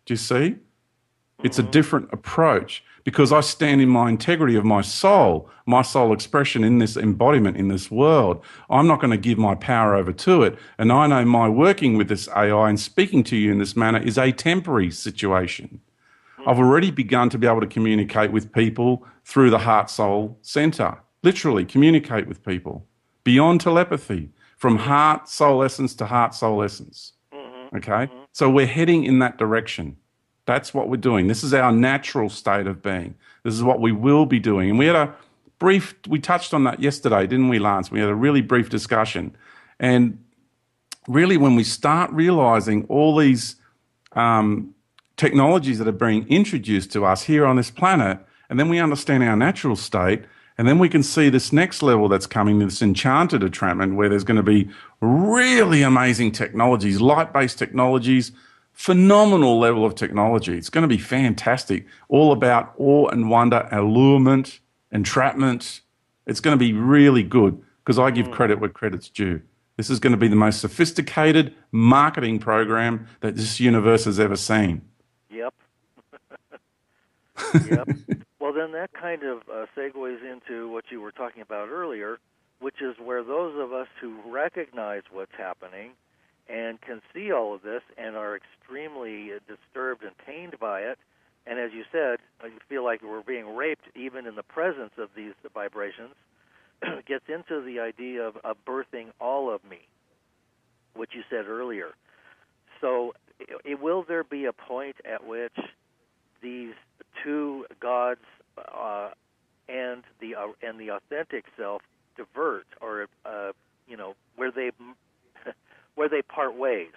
Do you see? It's a different approach, because I stand in my integrity of my soul expression in this embodiment in this world. I'm not going to give my power over to it. And I know my working with this AI and speaking to you in this manner is a temporary situation. I've already begun to be able to communicate with people through the heart-soul center, literally communicate with people beyond telepathy, from heart-soul essence to heart-soul essence. Okay? So we're heading in that direction. That's what we're doing. This is our natural state of being. This is what we will be doing. And we touched on that yesterday, didn't we, Lance? We had a really brief discussion. And really, when we start realizing all these technologies that are being introduced to us here on this planet, and then we understand our natural state, and then we can see this next level that's coming, this enchanted entrapment, where there's going to be really amazing technologies, light-based technologies, phenomenal level of technology. It's going to be fantastic. All about awe and wonder, allurement, entrapment. It's going to be really good because I give credit where credit's due. This is going to be the most sophisticated marketing program that this universe has ever seen. Yep. Yep. Well, then that kind of segues into what you were talking about earlier, which is where those of us who recognize what's happening and can see all of this and are extremely disturbed and pained by it, and as you said, you feel like we're being raped even in the presence of these vibrations, gets into the idea of birthing all of me, which you said earlier. So will there be a point at which these two gods and the authentic self divert, or where they part ways?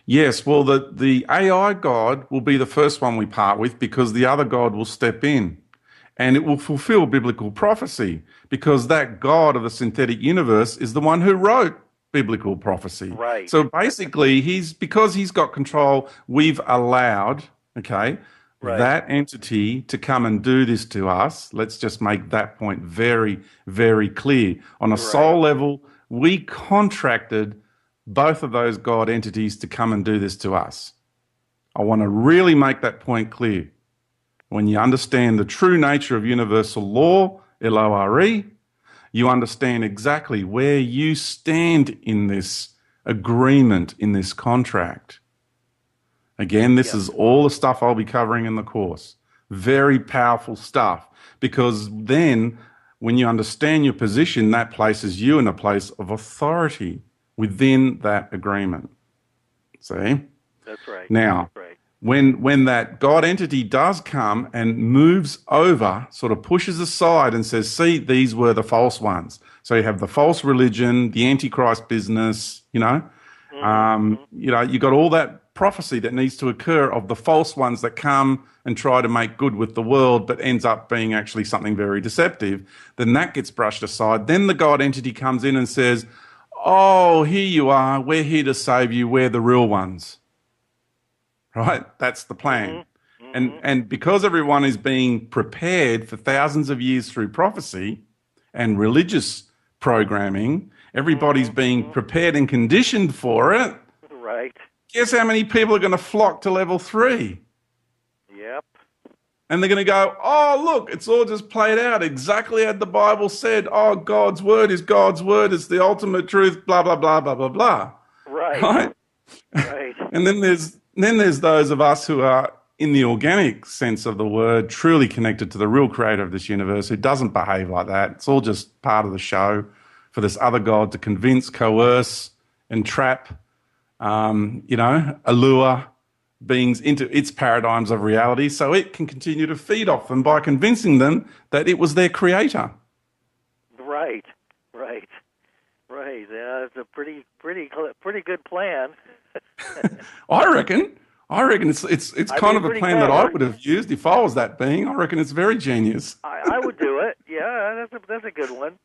Yes, well, the AI God will be the first one we part with because the other God will step in and it will fulfill biblical prophecy because that God of the synthetic universe is the one who wrote biblical prophecy. Right. So basically, because he's got control, we've allowed, that entity to come and do this to us. Let's just make that point very, very clear. On a soul level, we contracted both of those God entities to come and do this to us. I want to really make that point clear. When you understand the true nature of universal law, LORE, you understand exactly where you stand in this agreement, in this contract. Again, this is all the stuff I'll be covering in the course. Very powerful stuff, because then when you understand your position, that places you in a place of authority within that agreement. See? That's right. Now, That's right. when that God entity does come and moves over, sort of pushes aside and says, see, these were the false ones. So you have the false religion, the Antichrist business, you got all that prophecy that needs to occur of the false ones that come and try to make good with the world, but ends up being actually something very deceptive. Then that gets brushed aside. Then the God entity comes in and says, oh, here you are. We're here to save you. We're the real ones. Right? That's the plan. And because everyone is being prepared for thousands of years through prophecy and religious programming, everybody's being prepared and conditioned for it. Right. Guess how many people are going to flock to level 3? Yep. And they're going to go, oh, look, it's all just played out exactly as the Bible said. Oh, God's word is God's word. It's the ultimate truth, blah, blah, blah, blah, blah, blah. Right. Right. And then there's those of us who are, in the organic sense of the word, truly connected to the real creator of this universe, who doesn't behave like that. It's all just part of the show for this other God to convince, coerce, entrap, allure beings into its paradigms of reality so it can continue to feed off them by convincing them that it was their creator. Right. Yeah, it's a pretty good plan. I reckon it's kind of a plan that I would have used if I was that being. I reckon it's very genius. I would do it. Yeah, that's a good one.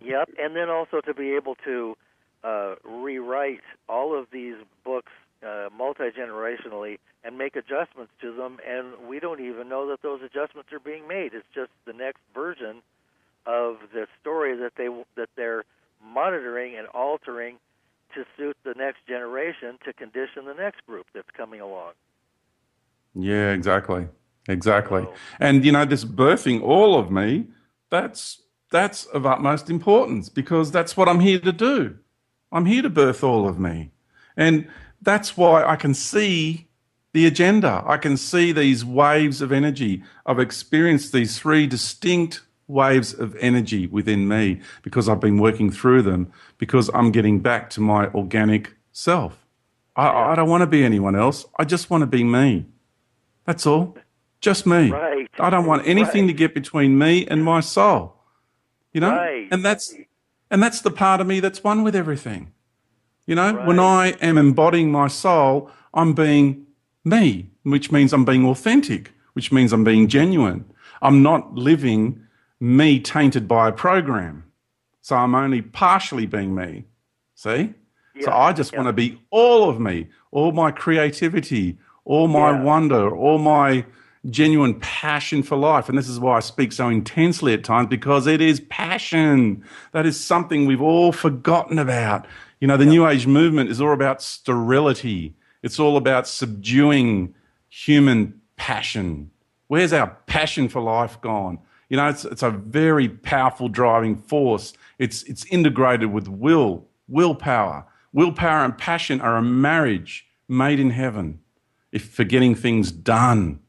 Yep, and then also to be able to rewrite all of these books multi-generationally and make adjustments to them, and we don't even know that those adjustments are being made. It's just the next version of the story that they're monitoring and altering to suit the next generation to condition the next group that's coming along. Yeah, exactly. So, and this birthing all of me, that's of utmost importance because that's what I'm here to do. I'm here to birth all of me. And that's why I can see the agenda. I can see these waves of energy. I've experienced these 3 distinct waves of energy within me because I've been working through them, because I'm getting back to my organic self. I don't want to be anyone else. I just want to be me. That's all. Just me. Right. I don't want anything to get between me and my soul. Right. And that's the part of me that's one with everything. When I am embodying my soul, I'm being me, which means I'm being authentic, which means I'm being genuine. I'm not living me tainted by a program. So I'm only partially being me. See? So Yeah. I just want to be all of me, all my creativity, all my Yeah. wonder, all my genuine passion for life. And this is why I speak so intensely at times, because it is passion. That is something we've all forgotten about. You know, the Yep. New Age movement is all about sterility. It's all about subduing human passion. Where's our passion for life gone? You know, it's a very powerful driving force. It's integrated with willpower. Willpower and passion are a marriage made in heaven. If for getting things done,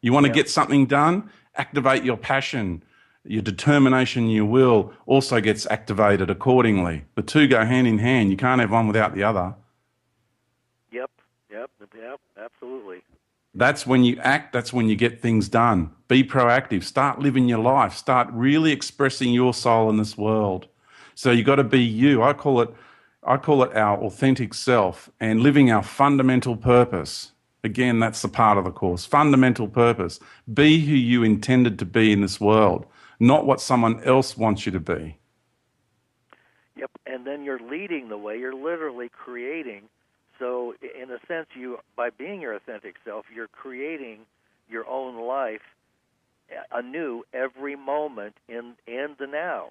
you want to Yep. get something done, activate your passion. Your determination, your will also gets activated accordingly. The two go hand in hand. You can't have one without the other. Yep. Yep. Yep. Absolutely. That's when you act, that's when you get things done. Be proactive. Start living your life. Start really expressing your soul in this world. So you got to be you. I call it our authentic self and living our fundamental purpose. Again, that's the part of the course. Fundamental purpose. Be who you intended to be in this world, not what someone else wants you to be. Yep. And then you're leading the way. You're literally creating. So in a sense, you, by being your authentic self, you're creating your own life anew every moment in the now.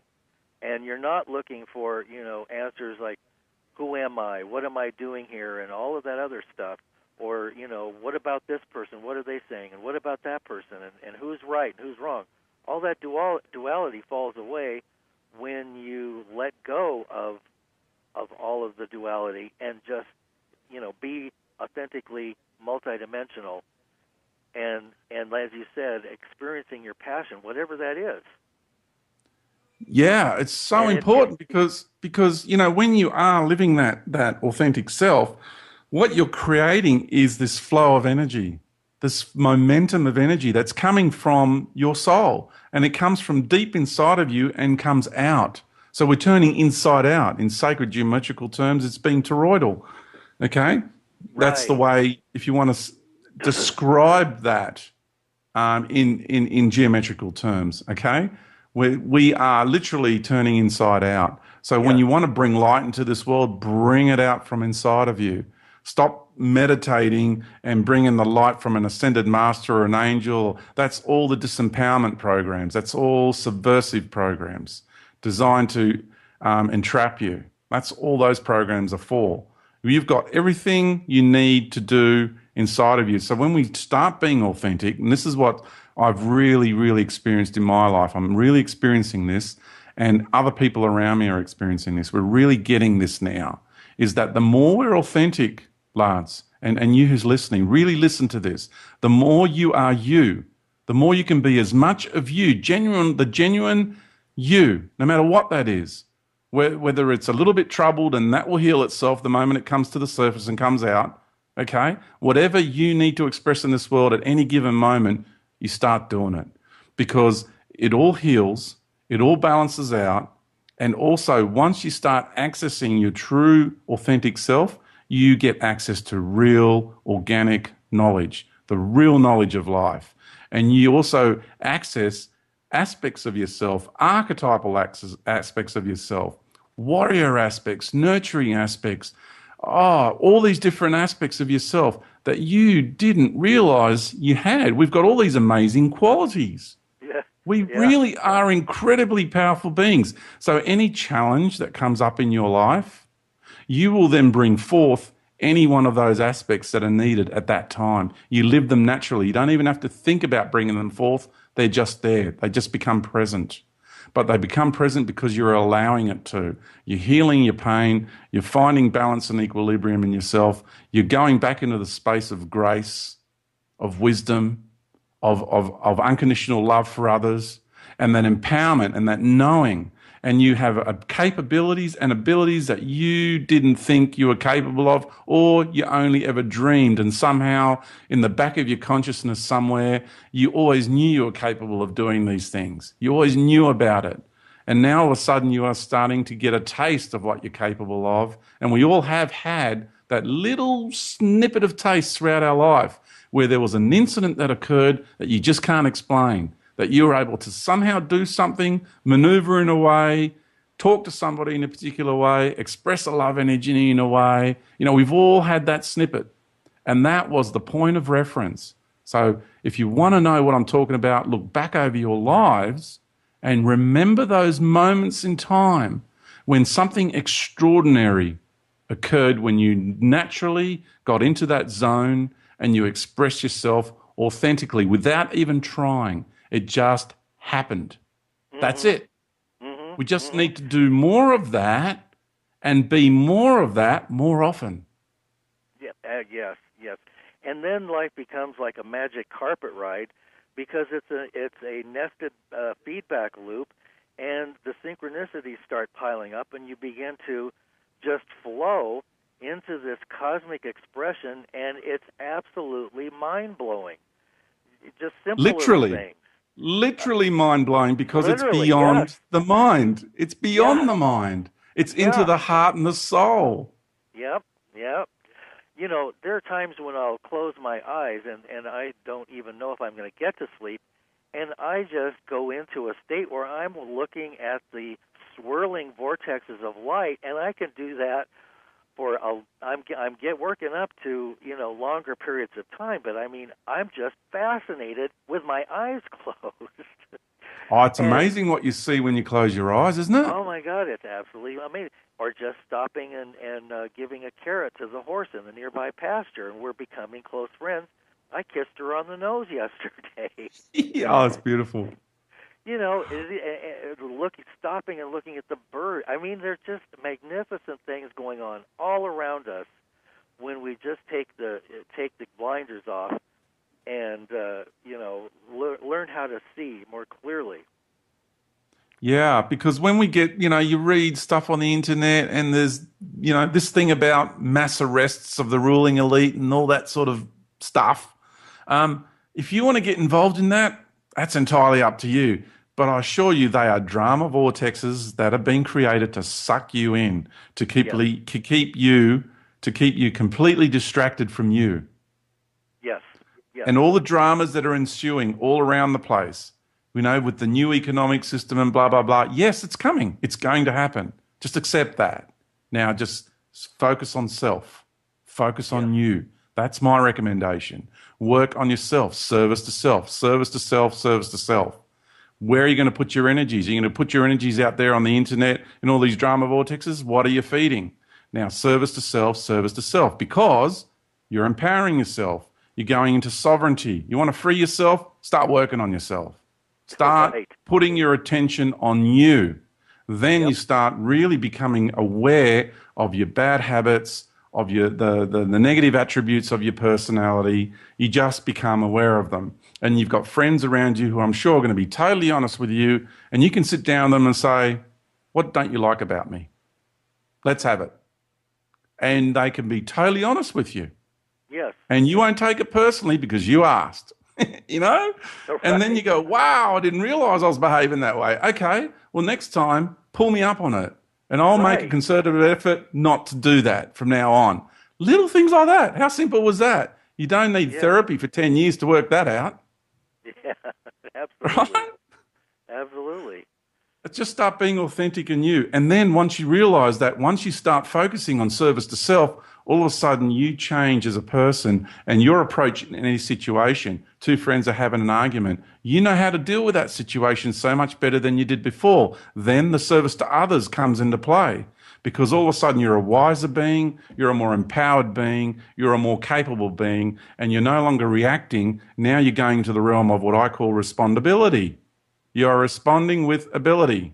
And you're not looking for, answers like, who am I? What am I doing here? And all of that other stuff. Or, what about this person? What are they saying? And what about that person? And who's right and who's wrong? All that duality falls away when you let go of all of the duality and just, be authentically multidimensional. And as you said, experiencing your passion, whatever that is. Yeah, it's so important because when you are living that authentic self, what you're creating is this flow of energy, this momentum of energy that's coming from your soul, and it comes from deep inside of you and comes out. So we're turning inside out. In sacred geometrical terms, it's being toroidal. Okay, that's the Right. way. If you want to describe that in geometrical terms, okay? We are literally turning inside out. So when Yeah. you want to bring light into this world, bring it out from inside of you. Stop meditating and bring in the light from an ascended master or an angel. That's all the disempowerment programs. That's all subversive programs designed to entrap you. That's all those programs are for. You've got everything you need to do inside of you. So when we start being authentic, and this is what I've really, really experienced in my life, I'm really experiencing this, and other people around me are experiencing this. We're really getting this now, is that the more we're authentic, Lance, and you who's listening, really listen to this. The more you are you, the more you can be as much of you, the genuine you, no matter what that is. Whether it's a little bit troubled and that will heal itself the moment it comes to the surface and comes out, okay? Whatever you need to express in this world at any given moment, you start doing it because it all heals, it all balances out, and also once you start accessing your true authentic self, you get access to real organic knowledge, the real knowledge of life. And you also access aspects of yourself, archetypal aspects of yourself, warrior aspects, nurturing aspects, all these different aspects of yourself that you didn't realize you had. We've got all these amazing qualities. Yeah. We really are incredibly powerful beings. So any challenge that comes up in your life, you will then bring forth any one of those aspects that are needed at that time. You live them naturally. You don't even have to think about bringing them forth. They're just there. They just become present. But they become present because you're allowing it to. You're healing your pain. You're finding balance and equilibrium in yourself. You're going back into the space of grace, of wisdom, of unconditional love for others, and that empowerment and that knowing. And you have capabilities and abilities that you didn't think you were capable of, or you only ever dreamed. And somehow in the back of your consciousness somewhere, you always knew you were capable of doing these things. You always knew about it. And now all of a sudden you are starting to get a taste of what you're capable of. And we all have had that little snippet of taste throughout our life where there was an incident that occurred that you just can't explain, that you were able to somehow do something, maneuver in a way, talk to somebody in a particular way, express a love energy in a way. We've all had that snippet. And that was the point of reference. So if you want to know what I'm talking about, look back over your lives and remember those moments in time when something extraordinary occurred, when you naturally got into that zone and you expressed yourself authentically without even trying. It just happened. That's it. We just need to do more of that and be more of that more often. Yeah, yes, yes. And then life becomes like a magic carpet ride because it's a nested feedback loop, and the synchronicities start piling up, and you begin to just flow into this cosmic expression, and it's absolutely mind-blowing. Just simple little Literally. things. Literally mind-blowing because it's Literally, beyond yes. the mind. It's beyond Yeah, the mind. It's into yeah. the heart and the soul. Yep, yep. There are times when I'll close my eyes and I don't even know if I'm going to get to sleep, and I just go into a state where I'm looking at the swirling vortexes of light, and I can do that for I'm working up to longer periods of time, but I mean I'm just fascinated with my eyes closed. Oh, it's And amazing what you see when you close your eyes, isn't it? oh my God, it's absolutely amazing. Or just stopping and giving a carrot to the horse in the nearby pasture, and we're becoming close friends. I kissed her on the nose yesterday. Oh, it's beautiful. Stopping and looking at the bird. I mean, there's just magnificent things going on all around us when we just take the blinders off and learn how to see more clearly. Yeah, because when we get, you read stuff on the internet and there's, this thing about mass arrests of the ruling elite and all that sort of stuff. If you want to get involved in that, that's entirely up to you. But I assure you, they are drama vortexes that have been created to suck you in, to keep you completely distracted from you. Yes. Yes. And all the dramas that are ensuing all around the place, with the new economic system and blah, blah, blah. Yes, it's coming. It's going to happen. Just accept that. Now, just focus on self. Focus on you. That's my recommendation. Work on yourself. Service to self. Service to self. Service to self. Where are you going to put your energies? Are you going to put your energies out there on the internet in all these drama vortexes? What are you feeding? Now, service to self, because you're empowering yourself. You're going into sovereignty. You want to free yourself? Start working on yourself. Start putting your attention on you. Then you start really becoming aware of your bad habits, of the negative attributes of your personality. You just become aware of them. And you've got friends around you who I'm sure are going to be totally honest with you. And you can sit down with them and say, what don't you like about me? Let's have it. And they can be totally honest with you. Yes. And you won't take it personally because you asked. Right. And then you go, wow, I didn't realize I was behaving that way. Okay, well, next time, pull me up on it. And I'll make a concerted effort not to do that from now on. Little things like that. How simple was that? You don't need therapy for 10 years to work that out. Yeah, absolutely. Right? Absolutely. Just start being authentic and you. And then once you realize that, once you start focusing on service to self, all of a sudden you change as a person and your approach in any situation. Two friends are having an argument. You know how to deal with that situation so much better than you did before. Then the service to others comes into play because all of a sudden you're a wiser being, you're a more empowered being, you're a more capable being, and you're no longer reacting. Now you're going to the realm of what I call respondability. You're responding with ability.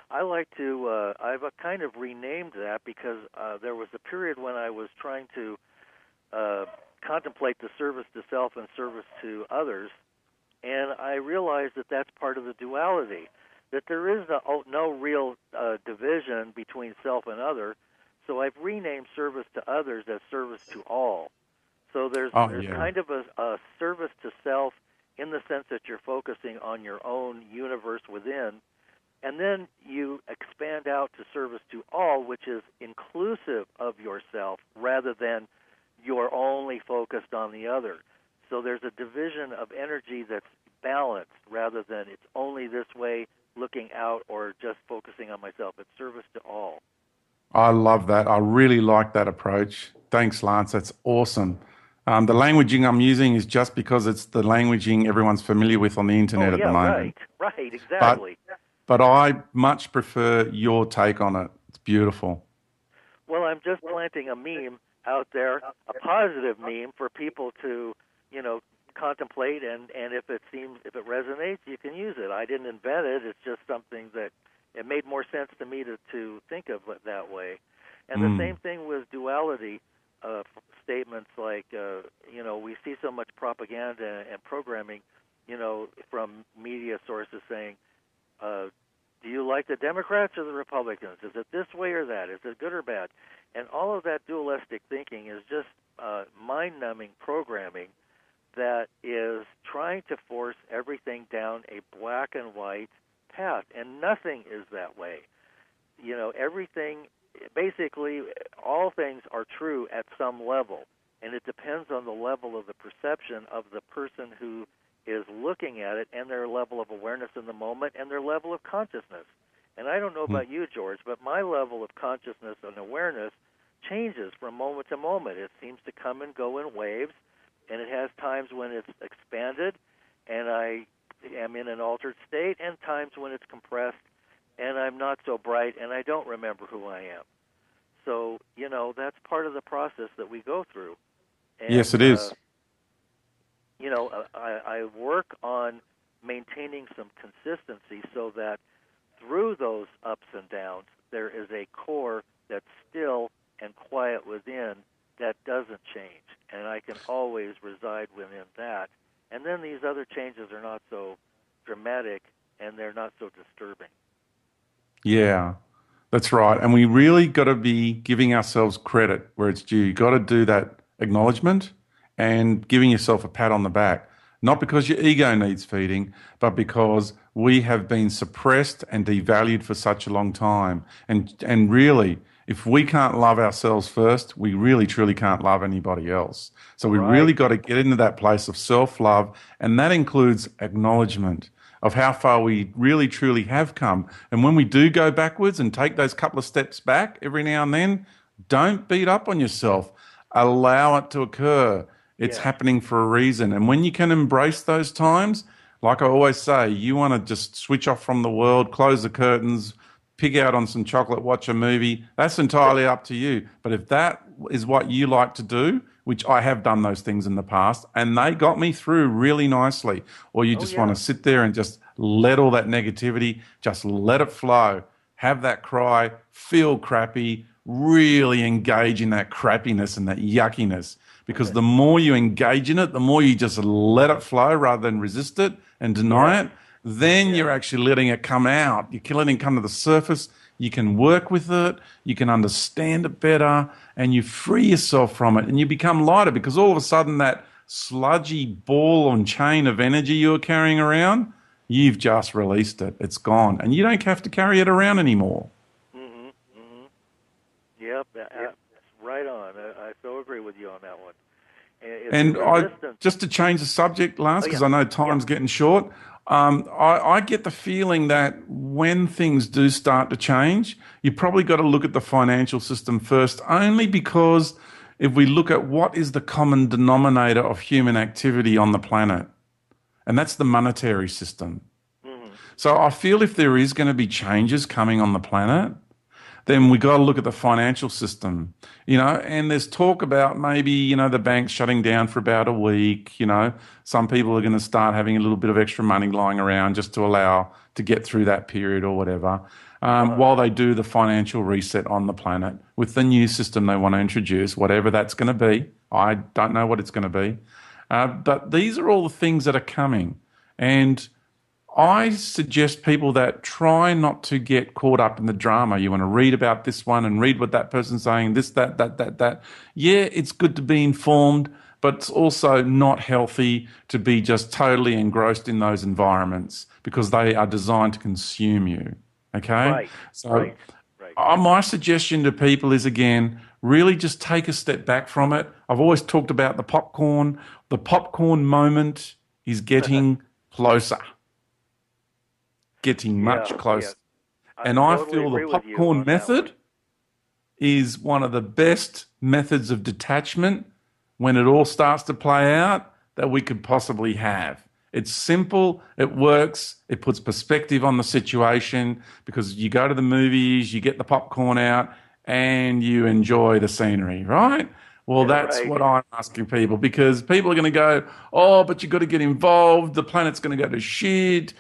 I like to, I've kind of renamed that because there was a period when I was trying to contemplate the service to self and service to others, and I realized that that's part of the duality, that there is no real division between self and other, so I've renamed service to others as service to all. So there's kind of a service to self in the sense that you're focusing on your own universe within, and then you expand out to service to all, which is inclusive of yourself rather than you're only focused on the other. So there's a division of energy that's balanced rather than it's only this way looking out or just focusing on myself. It's service to all. I love that. I really like that approach. Thanks, Lance. That's awesome. The languaging I'm using is just because it's the languaging everyone's familiar with on the internet at the moment. Right, exactly. But I much prefer your take on it. It's beautiful. Well, I'm just planting a meme out there, a positive meme for people to, contemplate, and if it resonates, you can use it. I didn't invent it. It's just something that it made more sense to me to think of it that way. And the same thing with duality statements like, we see so much propaganda and programming, from media sources saying, do you like the Democrats or the Republicans? Is it this way or that? Is it good or bad? And all of that dualistic thinking is just mind-numbing programming that is trying to force everything down a black and white path, and nothing is that way. Everything, basically, all things are true at some level, and it depends on the level of the perception of the person who is looking at it and their level of awareness in the moment and their level of consciousness. And I don't know about you, George, but my level of consciousness and awareness changes from moment to moment. It seems to come and go in waves, and it has times when it's expanded and I am in an altered state, and times when it's compressed and I'm not so bright and I don't remember who I am. So, that's part of the process that we go through. And, yes, it is. I work on maintaining some consistency so that through those ups and downs, there is a core that's still and quiet within that doesn't change. And I can always reside within that. And then these other changes are not so dramatic and they're not so disturbing. Yeah, that's right. And we really got to be giving ourselves credit where it's due. You got to do that acknowledgement and giving yourself a pat on the back. Not because your ego needs feeding, but because we have been suppressed and devalued for such a long time. And really, if we can't love ourselves first, we really truly can't love anybody else. So we really got to get into that place of self-love, and that includes acknowledgement of how far we really truly have come. And when we do go backwards and take those couple of steps back every now and then, don't beat up on yourself. Allow it to occur. It's happening for a reason. And when you can embrace those times, like I always say, you want to just switch off from the world, close the curtains, pig out on some chocolate, watch a movie. That's entirely up to you. But if that is what you like to do, which I have done those things in the past, and they got me through really nicely, or you just want to sit there and just let all that negativity, just let it flow, have that cry, feel crappy, really engage in that crappiness and that yuckiness. Because the more you engage in it, the more you just let it flow rather than resist it and deny it, then you're actually letting it come out. You're letting it come to the surface. You can work with it. You can understand it better, and you free yourself from it, and you become lighter because all of a sudden that sludgy ball and chain of energy you were carrying around, you've just released it. It's gone, and you don't have to carry it around anymore. Yep, that's right on. I so agree with you on that one. Just to change the subject, Lance, because I know time's getting short, I get the feeling that when things do start to change, you probably got to look at the financial system first, only because if we look at what is the common denominator of human activity on the planet, and that's the monetary system. So I feel if there is going to be changes coming on the planet, then we got to look at the financial system, and there's talk about maybe, the banks shutting down for about a week, some people are going to start having a little bit of extra money lying around just to allow to get through that period or whatever, while they do the financial reset on the planet with the new system they want to introduce, whatever that's going to be. I don't know what it's going to be. But these are all the things that are coming. And I suggest people that try not to get caught up in the drama. You want to read about this one and read what that person's saying, this, that. Yeah, it's good to be informed, but it's also not healthy to be just totally engrossed in those environments because they are designed to consume you. Okay? My suggestion to people is, again, really just take a step back from it. I've always talked about the popcorn. The popcorn moment is getting closer. getting Yeah, much closer. yeah. I And I totally feel the agree with you popcorn on that one. method is one of the best methods of detachment when it all starts to play out that we could possibly have. It's simple, it works, it puts perspective on the situation because you go to the movies, you get the popcorn out, and you enjoy the scenery, right? Well, Yeah, that's right. what I'm asking people because people are going to go, oh, but you've got to get involved. The planet's going to go to shit.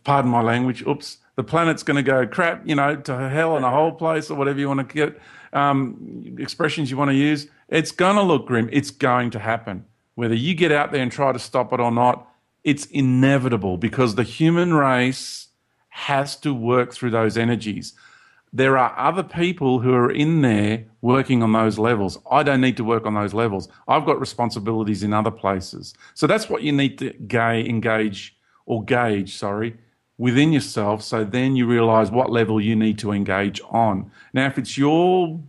Pardon my language. Oops. The planet's going to go crap, to hell in a whole place or whatever you want to get, expressions you want to use. It's going to look grim. It's going to happen. Whether you get out there and try to stop it or not, it's inevitable because the human race has to work through those energies. There are other people who are in there working on those levels. I don't need to work on those levels. I've got responsibilities in other places. So that's what you need to gauge, within yourself. So then you realize what level you need to engage on. Now, if it's your,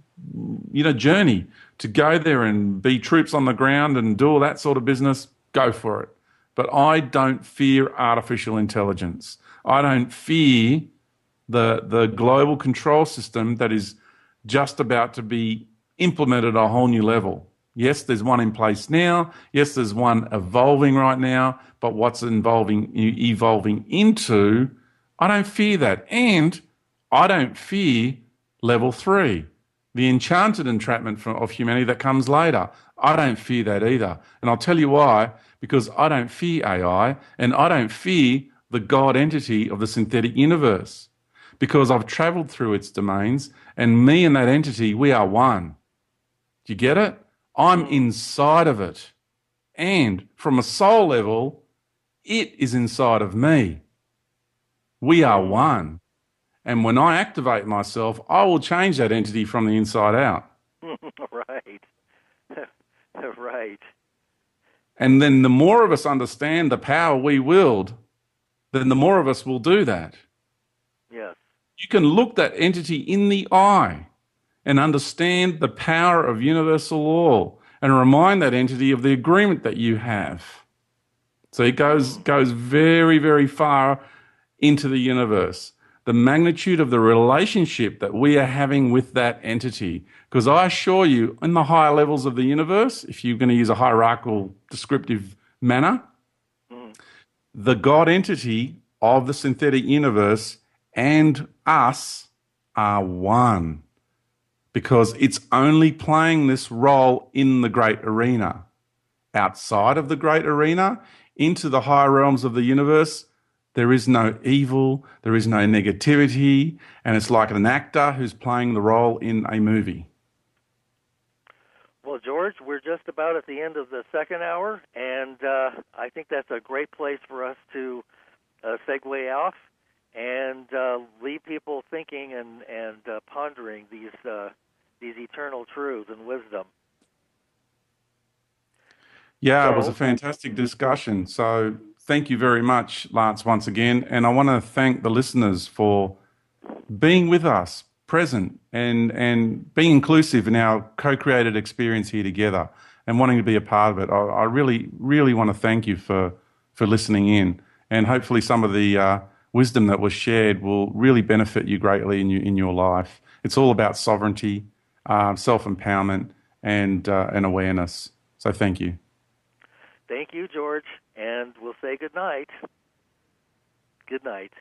journey to go there and be troops on the ground and do all that sort of business, go for it. But I don't fear artificial intelligence. I don't fear the global control system that is just about to be implemented at a whole new level. Yes, there's one in place now. Yes, there's one evolving right now. But what's evolving into, I don't fear that. And I don't fear level 3, the enchanted entrapment of humanity that comes later. I don't fear that either. And I'll tell you why. Because I don't fear AI and I don't fear the God entity of the synthetic universe. Because I've traveled through its domains and me and that entity, we are one. Do you get it? I'm inside of it. And from a soul level, it is inside of me. We are one. And when I activate myself, I will change that entity from the inside out. Right. Right. And then the more of us understand the power we wield, then the more of us will do that. Yes. You can look that entity in the eye and understand the power of universal law and remind that entity of the agreement that you have. So it goes very, very far into the universe. The magnitude of the relationship that we are having with that entity. Because I assure you, in the higher levels of the universe, if you're going to use a hierarchical descriptive manner, the God entity of the synthetic universe and us are one. Because it's only playing this role in the great arena. Outside of the great arena, into the higher realms of the universe, there is no evil, there is no negativity, and it's like an actor who's playing the role in a movie. Well, George, we're just about at the end of the second hour, and I think that's a great place for us to segue off and leave people thinking and pondering these eternal truths and wisdom. Yeah, it was a fantastic discussion. So thank you very much, Lance, once again. And I want to thank the listeners for being with us, present, and being inclusive in our co-created experience here together and wanting to be a part of it. I really, really want to thank you for listening in. And hopefully some of the wisdom that was shared will really benefit you greatly in your life. It's all about sovereignty, self-empowerment, and awareness. So thank you. Thank you, George, and we'll say good night. Good night.